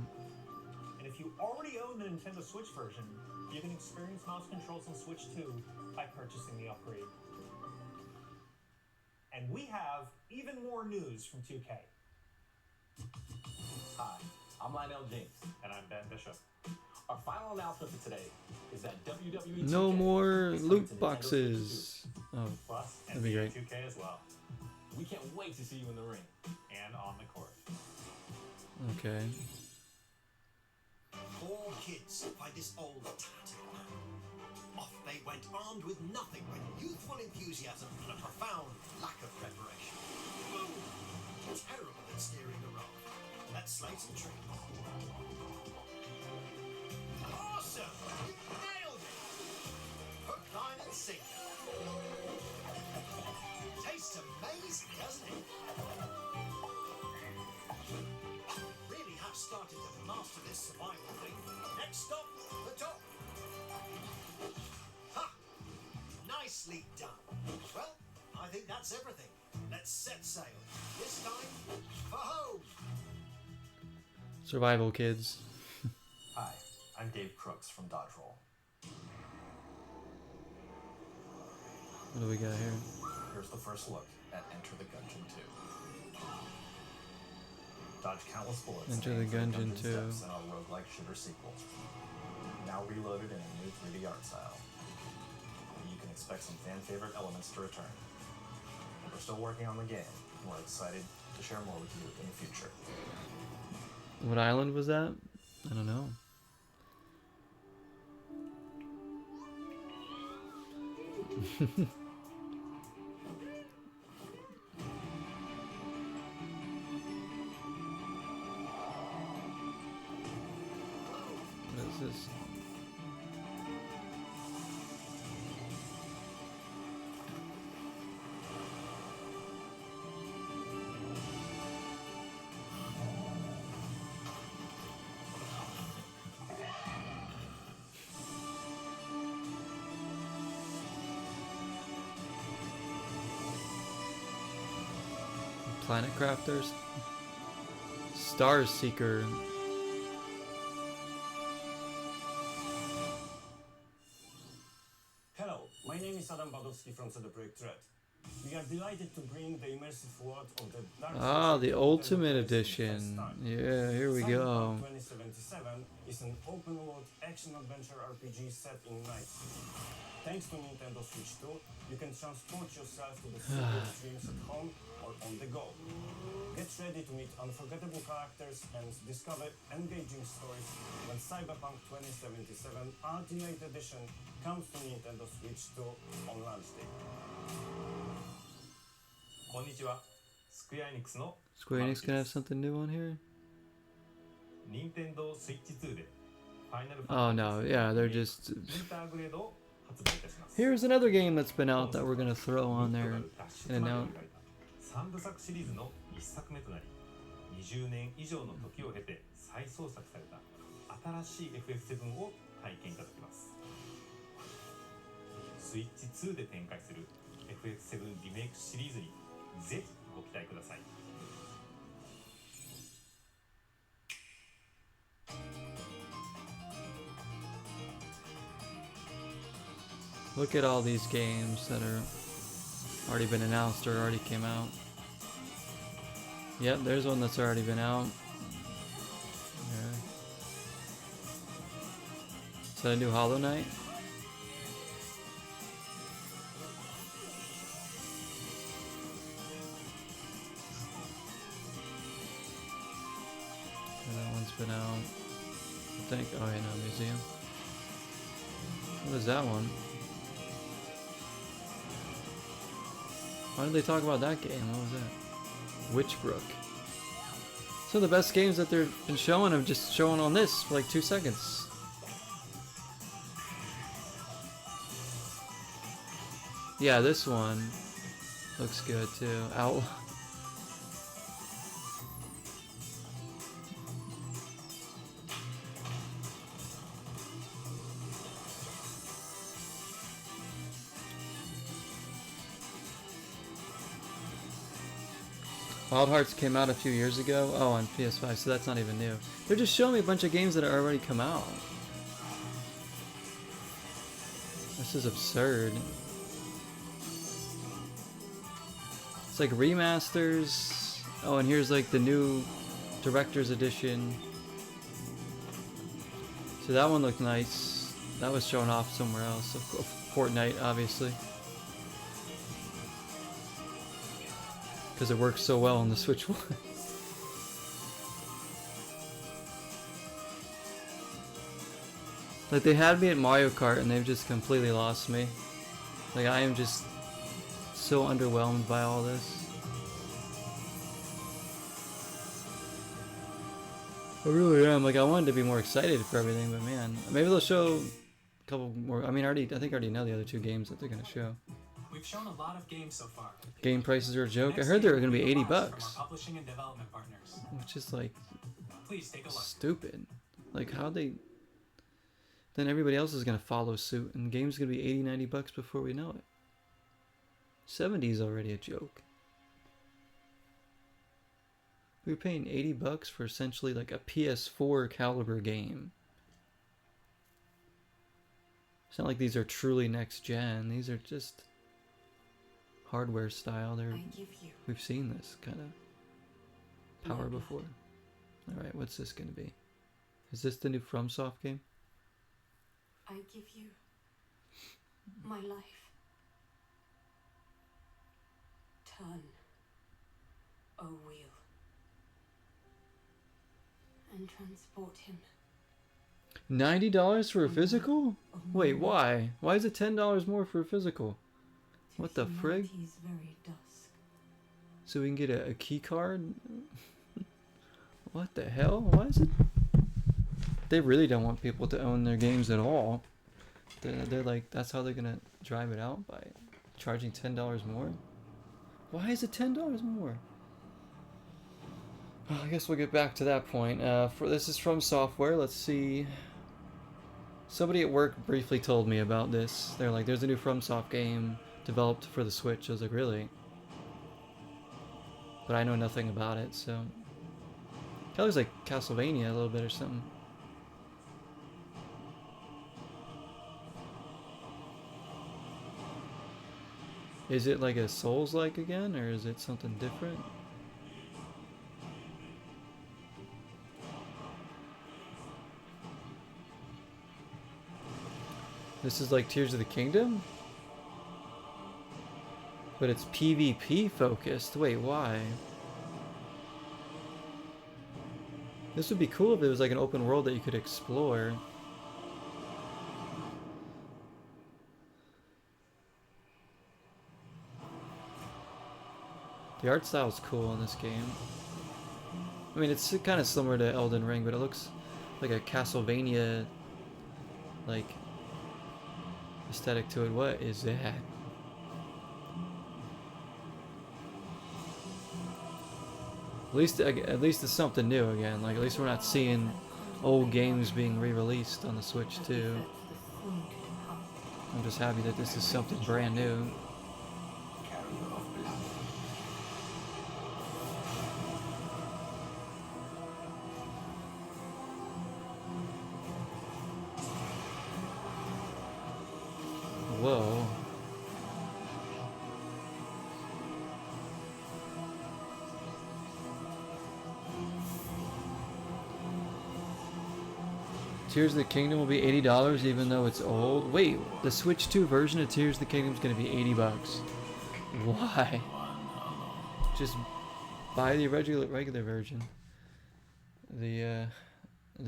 And if you already own the Nintendo Switch version, you can experience mouse controls on Switch 2 by purchasing the upgrade. And we have even more news from 2K. Hi, I'm Lionel James. And I'm Ben Bishop. Our final announcement for today is that WWE 2K No more is coming loot to Nintendo boxes. Oh, Plus, that'd be great. 2K as well. We can't wait to see you in the ring. And on the court. Okay. Four kids by this old tattered man. Off they went armed with nothing but youthful enthusiasm and a profound lack of preparation. Boom! Terrible at steering the role. Let's slay some trees. Awesome! You nailed it! Hook, line and sinker. Tastes amazing, doesn't it? Really have started to master this survival thing. Next stop, the top. Ha! Nicely done. Well, I think that's everything. Let's set sail. This time, for home. Survival kids. Hi, I'm Dave Crooks from Dodge Roll. What do we got here? Here's the first look at Enter the Gungeon 2. Dodge countless bullets Enter and the aim for Gungeon dungeon 2. steps in our roguelike shooter sequel. Now reloaded in a new 3D art style. You can expect some fan-favorite elements to return. We're still working on the game, and we're excited to share more with you in the future. What island was that? I don't know. What is this? Planet Crafters? Star Seeker. Hello, my name is Adam Badowski from CD Projekt Red. We are delighted to bring the immersive world of the Dark Ah, the Souls Ultimate Nintendo Edition. Yeah, here we go. Cyberpunk 2077 is an open-world action-adventure RPG set in night. Thanks to Nintendo Switch 2, you can transport yourself to the city of dreams at home or on the go. Get ready to meet unforgettable characters and discover engaging stories when Cyberpunk 2077 Ultimate Edition comes to Nintendo Switch 2 on launch day. こんにちは。スクエアエニックスの Square Enix gonna have something new on here? 任天堂スイッチ2でファイナルフ Oh ァンタジー no, yeah, they're just インターグレードを発売いたします。 Here's another game that's been out that we're gonna throw on there and announce. 3部作シリーズの1作目となり、20年以上の時を経て再創作された新しい FF7 を体験いただきます。スイッチ2で展開する FF7 リメイクシリーズにぜひご期待ください。Look at all these games that are already been announced or already came out. Yep, there's one that's already been out. Yeah. Is that a new Hollow Knight? Yeah, that one's been out. I think. Oh, yeah, no, museum. What is that one? Why did they talk about that game? What was that? Witchbrook. So the best games that they've been showing have just shown on this for like 2 seconds. Yeah, this one looks good too. Outlaw. Wild Hearts came out a few years ago. Oh, on PS5, so that's not even new. They're just showing me a bunch of games that are already come out. This is absurd. It's like remasters. Oh, and here's like the new Director's Edition. So that one looked nice. That was shown off somewhere else. Fortnite, obviously. Because it works so well on the Switch One. Like, they had me at Mario Kart and they've just completely lost me. Like, I am just so underwhelmed by all this. I really am. Like, I wanted to be more excited for everything, but man, maybe they'll show a couple more. I mean, I think I already know the other two games that they're gonna show. We've shown a lot of games so far. Game prices are a joke. I heard they were gonna be 80 bucks, From our publishing and development partners. which is like Please take a look. stupid. Like, how they? Then everybody else is gonna follow suit, and the game's gonna be 80, 90 bucks before we know it. 70 is already a joke. We were paying 80 bucks for essentially like a PS4 caliber game. It's not like these are truly next gen. These are just hardware style. We've seen this kind of power before. Alright, what's this gonna be? Is this the new FromSoft game? I give you my life. Turn, O wheel, and transport him. $90 for a physical? Wait, why? Why is it $10 more for a physical? What the frig? Very dusk. So we can get a key card? What the hell? Why is it? They really don't want people to own their games at all. They're like, that's how they're gonna drive it out, by charging $10 more? Why is it $10 more? Well, I guess we'll get back to that point. This is from software. Let's see. Somebody at work briefly told me about this. They're like, there's a new FromSoft game developed for the Switch. I was like, really? But I know nothing about it, so... Kind of looks like Castlevania a little bit or something. Is it like a Souls-like again, or is it something different? This is like Tears of the Kingdom? But it's PvP focused. Wait, why? This would be cool if it was like an open world that you could explore. The art style is cool in this game. I mean, it's kind of similar to Elden Ring, but it looks like a Castlevania, like, aesthetic to it. What is that? At least it's something new again. Like, at least we're not seeing old games being re-released on the Switch too. I'm just happy that this is something brand new. Whoa. Tears of the Kingdom will be $80 even though it's old. Wait, the Switch 2 version of Tears of the Kingdom is going to be $80. Why? Just buy the regular version. The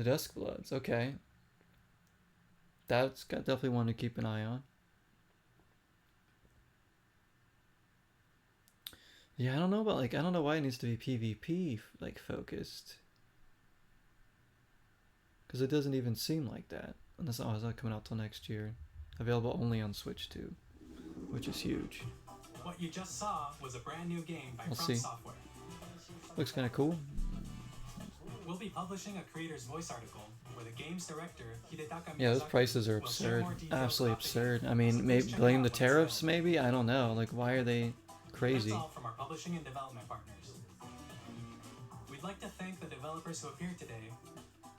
Dusk Bloods. Okay. That's got definitely one to keep an eye on. Yeah, I don't know about, like, I don't know why it needs to be PvP like focused. Because it doesn't even seem like that. And that's not coming out till next year. Available only on Switch 2, which is huge. What you just saw was a brand new game by We'll From see. Software. Looks kind of cool. We'll be publishing a creator's voice article where the game's director, Hidetaka Yeah, those Miyazaki, prices are will share absurd. more details Absolutely about the absurd. game. I mean, So maybe please check blame it the out when it's tariffs, ready. maybe? I don't know. Like, why are they crazy? That's all from our publishing and development partners. We'd like to thank the developers who appeared today,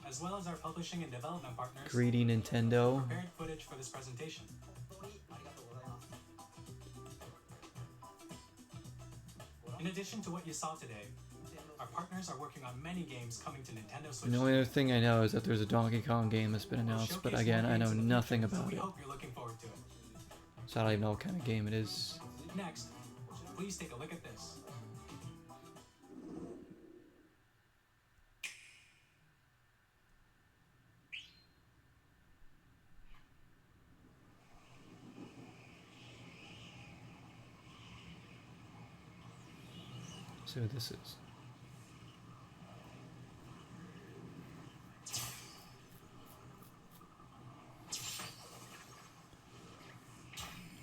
as well as our publishing and development partners. Greedy Nintendo. who prepared footage for this presentation. In addition to what you saw today, our partners are working on many games coming to Nintendo Switch. The only other thing I know is that there's a Donkey Kong game that's been announced, but again, I know nothing about We it. hope you're looking forward to it. So I don't even know what kind of game it is. Next, please take a look at this. See what this is.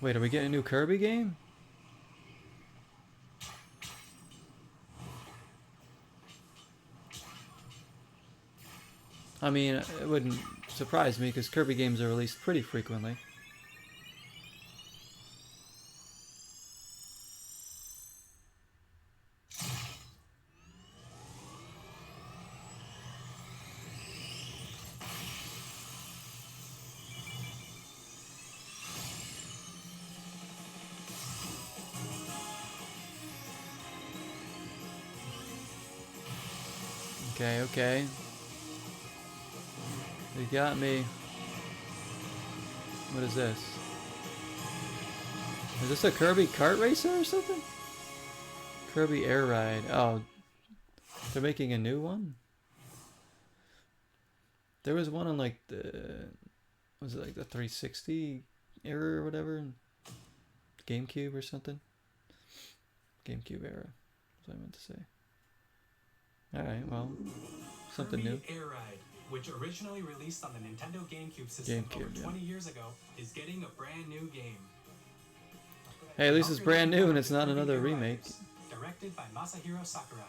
Wait, are we getting a new Kirby game? I mean, it wouldn't surprise me because Kirby games are released pretty frequently. Okay, okay. You got me. What is this? Is this a Kirby kart racer or something? Kirby Air Ride. Oh, they're making a new one? There was one on like the, was it like the 360 era or whatever? GameCube or something? GameCube era. That's what I meant to say. Alright, well, something Kirby new. Air Ride, which originally released on the Nintendo GameCube system over 20 years ago, is getting a brand new game. Hey, at least it's brand new and it's not another remake. Directed by Masahiro Sakurai.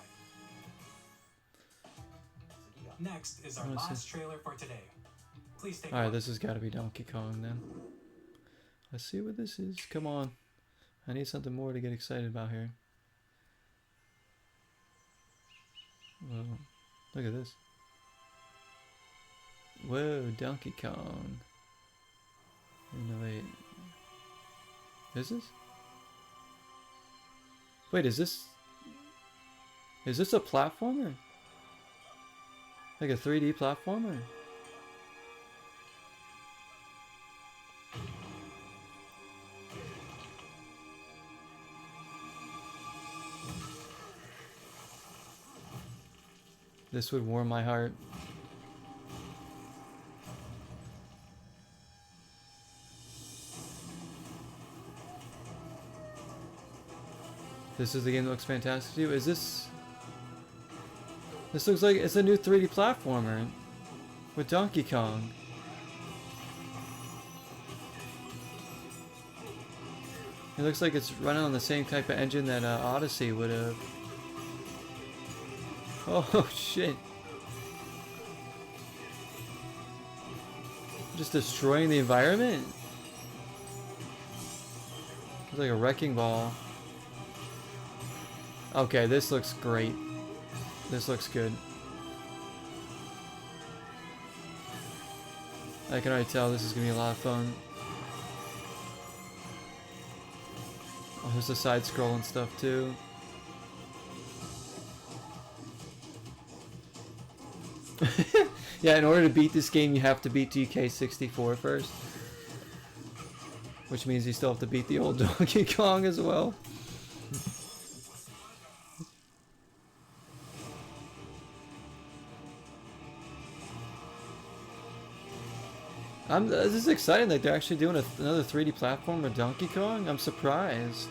Next is our I wanna see. last trailer for today. Please take a Alright, look. this has got to be Donkey Kong then. Let's see what this is. Come on. I need something more to get excited about here. Whoa. Look at this. Whoa, Donkey Kong. No, wait. Is this? Wait, is this a platformer? Like a 3D platformer? This would warm my heart. This is the game that looks fantastic to you. Is this... This looks like it's a new 3D platformer with Donkey Kong. It looks like it's running on the same type of engine that Odyssey would have. Oh shit. Just destroying the environment? It's like a wrecking ball. Okay, this looks great. This looks good. I can already tell this is gonna be a lot of fun. Oh, there's the side scroll and stuff too. Yeah, in order to beat this game, you have to beat DK64 first. Which means you still have to beat the old Donkey Kong as well. This is exciting that they're actually doing another 3D platform with Donkey Kong. I'm surprised.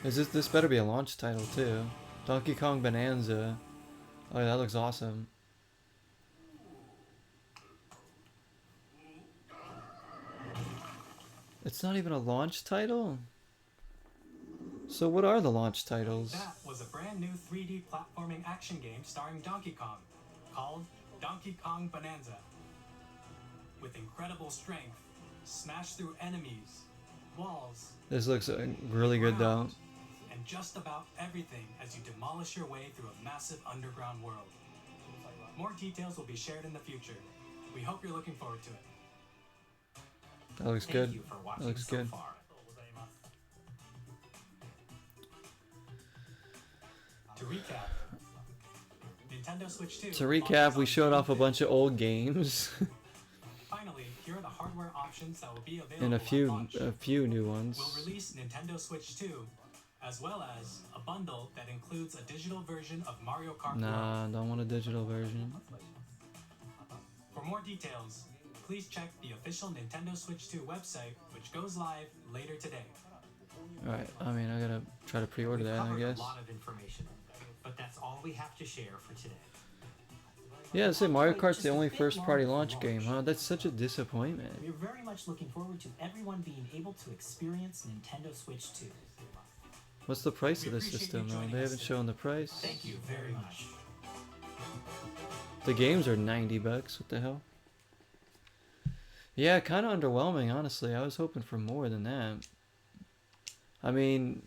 This better be a launch title too. Donkey Kong Bonanza. Oh yeah, that looks awesome. It's not even a launch title? So what are the launch titles? That was a brand new 3D platforming action game starring Donkey Kong, called Donkey Kong Bonanza. With incredible strength, smash through enemies, walls, This looks really good though. and just about everything as you demolish your way through a massive underground world. More details will be shared in the future. We hope you're looking forward to it. That looks Thank good. you for watching That looks so good. far. To recap, Nintendo Switch 2. To recap, we showed off a bunch of old games Finally, here are the hardware options that will be available and at launch. a few new ones. We'll release Nintendo Switch 2, as well as a bundle that includes a digital version of Mario Kart Nah, don't want a digital version. World. For more details, please check the official Nintendo Switch 2 website, which goes live later today. Alright, I mean, I gotta try to pre-order that, I Covered guess. a lot of information, but that's all we have to share for today. Yeah, say Mario Kart's the only first-party launch game, huh? That's such a disappointment. We're very much looking forward to everyone being able to experience Nintendo Switch 2. What's the price of this system, though? They haven't shown the price. Thank you very much. The games are $90. What the hell? Yeah, kind of underwhelming, honestly. I was hoping for more than that. I mean,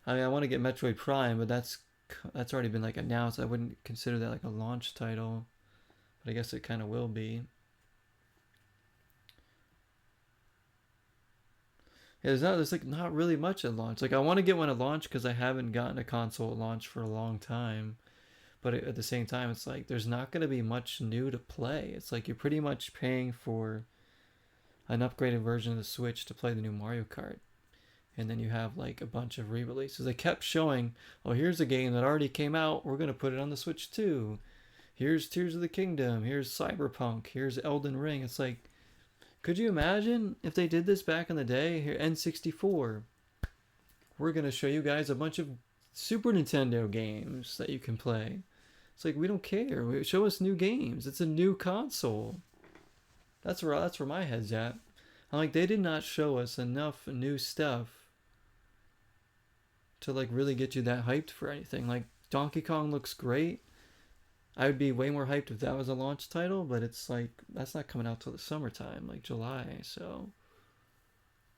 I want to get Metroid Prime, but that's already been like announced. I wouldn't consider that like a launch title, but I guess it kind of will be. Yeah, there's like not really much at launch. Like I want to get one at launch because I haven't gotten a console at launch for a long time. But at the same time, it's like there's not going to be much new to play. It's like you're pretty much paying for an upgraded version of the Switch to play the new Mario Kart. And then you have like a bunch of re-releases. They kept showing, oh, here's a game that already came out. We're going to put it on the Switch too. Here's Tears of the Kingdom. Here's Cyberpunk. Here's Elden Ring. It's like, could you imagine if they did this back in the day? Here, N64. We're going to show you guys a bunch of Super Nintendo games that you can play. It's like, we don't care. Show us new games. It's a new console. That's where my head's at. I'm like, they did not show us enough new stuff to like really get you that hyped for anything. Like Donkey Kong looks great. I would be way more hyped if that was a launch title, but it's like that's not coming out till the summertime, like July, so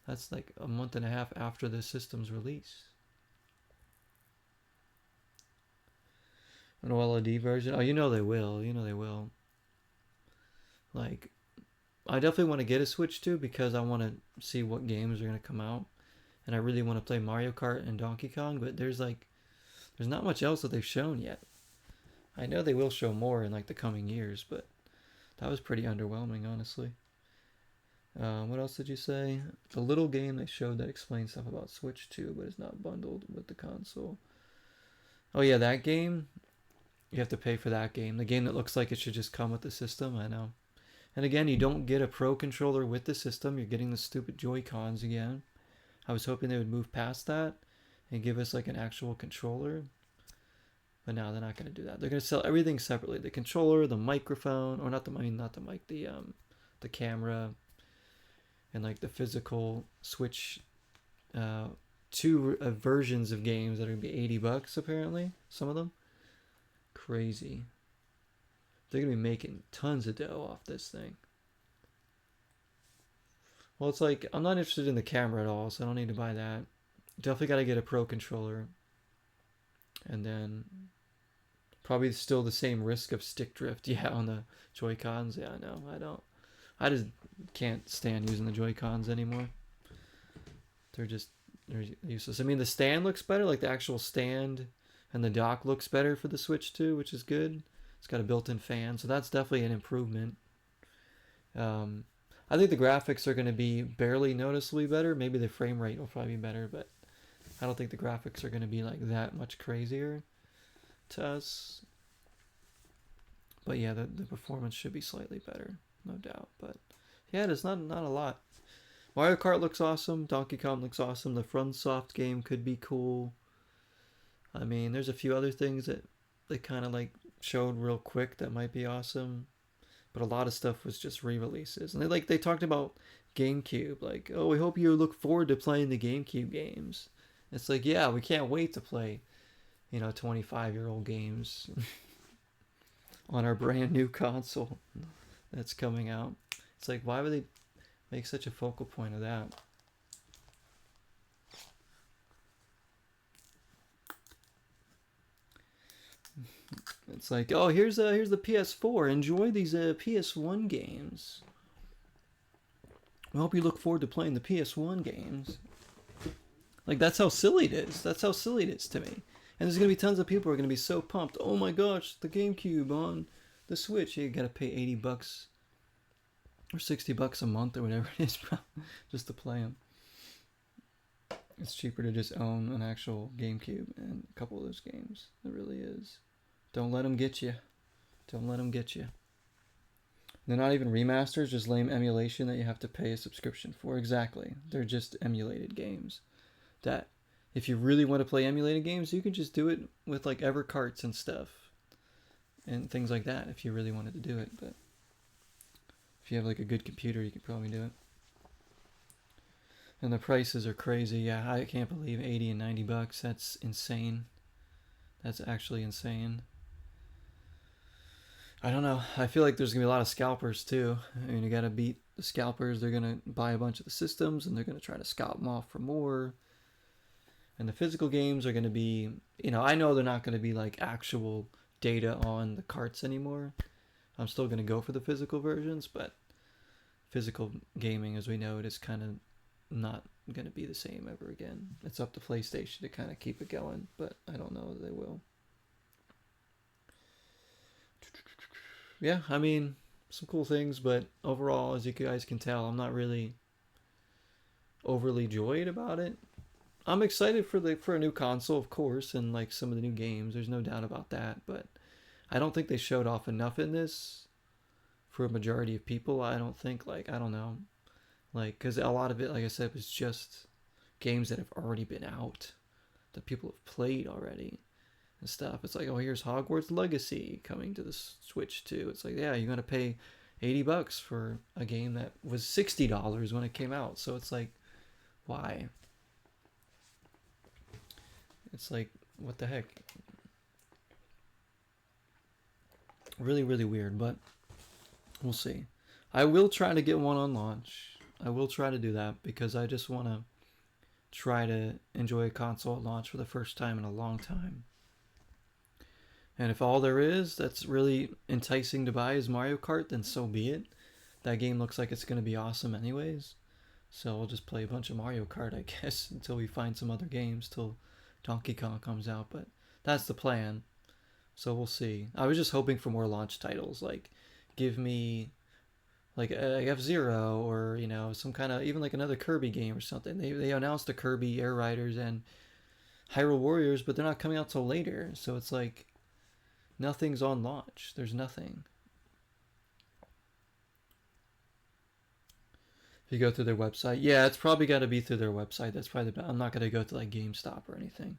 that's like a month and a half after the system's release. An OLED version? Oh, you know they will. You know they will. Like, I definitely want to get a Switch 2 because I want to see what games are going to come out. And I really want to play Mario Kart and Donkey Kong, but there's not much else that they've shown yet. I know they will show more in like the coming years, but that was pretty underwhelming, honestly. What else did you say? The little game they showed that explains stuff about Switch 2, but it's not bundled with the console. Oh yeah, that game. You have to pay for that game. The game that looks like it should just come with the system, I know. And again, you don't get a Pro controller with the system. You're getting the stupid Joy-Cons again. I was hoping they would move past that and give us like an actual controller. But now they're not going to do that. They're going to sell everything separately: the controller, the microphone, or not the mic, the camera, and like the physical Switch. Two versions of games that are going to be $80 apparently. Some of them, crazy. They're going to be making tons of dough off this thing. Well, it's like, I'm not interested in the camera at all, so I don't need to buy that. Definitely got to get a Pro controller. And then probably still the same risk of stick drift. Yeah, on the Joy-Cons. Yeah, no, I just can't stand using the Joy-Cons anymore. They're useless. I mean, the stand looks better, like the actual stand and the dock looks better for the Switch 2, which is good. It's got a built-in fan, so that's definitely an improvement. I think the graphics are going to be barely noticeably better. Maybe the frame rate will probably be better, but I don't think the graphics are going to be like that much crazier to us. But yeah, the performance should be slightly better, no doubt. But yeah, there's not a lot. Mario Kart looks awesome. Donkey Kong looks awesome. The FromSoft game could be cool. I mean, there's a few other things that they kind of like showed real quick that might be awesome. But a lot of stuff was just re-releases. And they talked about GameCube. Like, oh, we hope you look forward to playing the GameCube games. It's like, yeah, we can't wait to play, 25-year-old games on our brand new console that's coming out. It's like, why would they make such a focal point of that? It's like, oh, here's the PS4. Enjoy these PS1 games. I hope you look forward to playing the PS1 games. Like, that's how silly it is. That's how silly it is to me. And there's going to be tons of people who are going to be so pumped. Oh my gosh, the GameCube on the Switch. You got to pay $80 or $60 a month or whatever it is, just to play them. It's cheaper to just own an actual GameCube and a couple of those games. It really is. Don't let them get you. Don't let them get you. They're not even remasters, just lame emulation that you have to pay a subscription for. Exactly. They're just emulated games. That, if you really want to play emulated games, you can just do it with like Evercarts and stuff. And things like that if you really wanted to do it. But if you have like a good computer, you could probably do it. And the prices are crazy. Yeah, I can't believe $80 and $90. That's insane. That's actually insane. I don't know. I feel like there's going to be a lot of scalpers too. I mean, you got to beat the scalpers. They're going to buy a bunch of the systems and they're going to try to scalp them off for more. And the physical games are going to be, I know they're not going to be like actual data on the carts anymore. I'm still going to go for the physical versions, but physical gaming as we know it is kind of not going to be the same ever again. It's up to PlayStation to kind of keep it going, but I don't know that they will. Yeah, I mean, some cool things, but overall, as you guys can tell, I'm not really overly joyed about it. I'm excited for a new console, of course, and like some of the new games. There's no doubt about that, but I don't think they showed off enough in this for a majority of people. I don't think, I don't know. Because a lot of it, like I said, was just games that have already been out, that people have played already and stuff. It's like, oh, here's Hogwarts Legacy coming to the Switch 2. It's like, yeah, you're going to pay $80 for a game that was $60 when it came out. So it's like, why? It's like, what the heck? Really, really weird, but we'll see. I will try to get one on launch. I will try to do that because I just want to try to enjoy a console at launch for the first time in a long time. And if all there is that's really enticing to buy is Mario Kart, then so be it. That game looks like it's going to be awesome anyways. So I'll just play a bunch of Mario Kart, I guess, until we find some other games, till Donkey Kong comes out. But that's the plan. So we'll see. I was just hoping for more launch titles. Like, give me like F-Zero or, some kind of, even like another Kirby game or something. They announced the Kirby Air Riders and Hyrule Warriors, but they're not coming out till later. So it's like, nothing's on launch. There's nothing. If you go through their website, yeah, it's probably got to be through their website. That's probably the. I'm not gonna go to like GameStop or anything.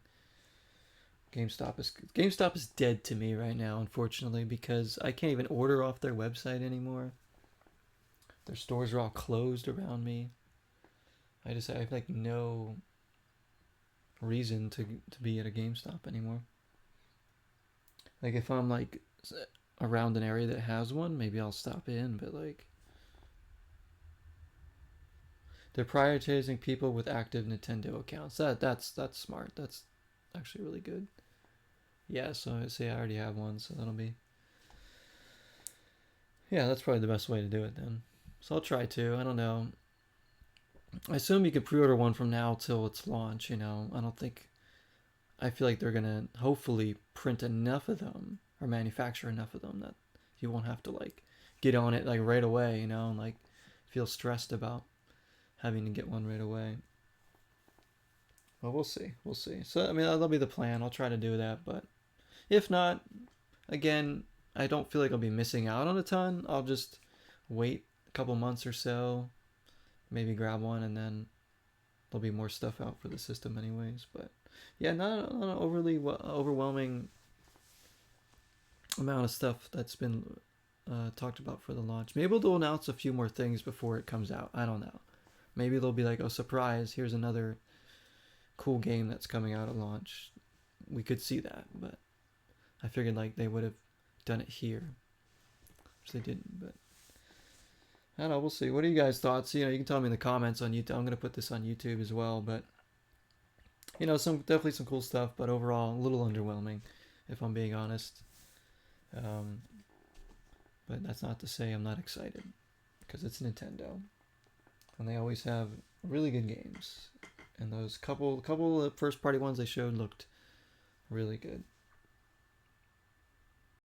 GameStop is dead to me right now, unfortunately, because I can't even order off their website anymore. Their stores are all closed around me. I have like no reason to be at a GameStop anymore. Like if I'm like around an area that has one, maybe I'll stop in, but like they're prioritizing people with active Nintendo accounts. That's smart. That's actually really good. Yeah, so I say I already have one, so that'll be. Yeah, that's probably the best way to do it then. So I'll try to. I don't know. I assume you could pre-order one from now till its launch. You know, I don't think. I feel like they're gonna hopefully print enough of them or manufacture enough of them that you won't have to like get on it like right away. You know, and like feel stressed about having to get one right away. Well, we'll see. We'll see. So I mean, that'll be the plan. I'll try to do that, but if not, again, I don't feel like I'll be missing out on a ton. I'll just wait a couple months or so, maybe grab one, and then there'll be more stuff out for the system anyways. But yeah, not an overly overwhelming amount of stuff that's been talked about for the launch. Maybe they'll announce a few more things before it comes out. I don't know. Maybe they'll be like, oh, surprise, here's another cool game that's coming out at launch. We could see that, but I figured like they would have done it here, which they didn't. But I don't know. We'll see. What are you guys' thoughts? You know, you can tell me in the comments on YouTube. I'm gonna put this on YouTube as well. But you know, definitely some cool stuff. But overall, a little underwhelming, if I'm being honest. But that's not to say I'm not excited, because it's Nintendo, and they always have really good games. And those couple of first party ones they showed looked really good.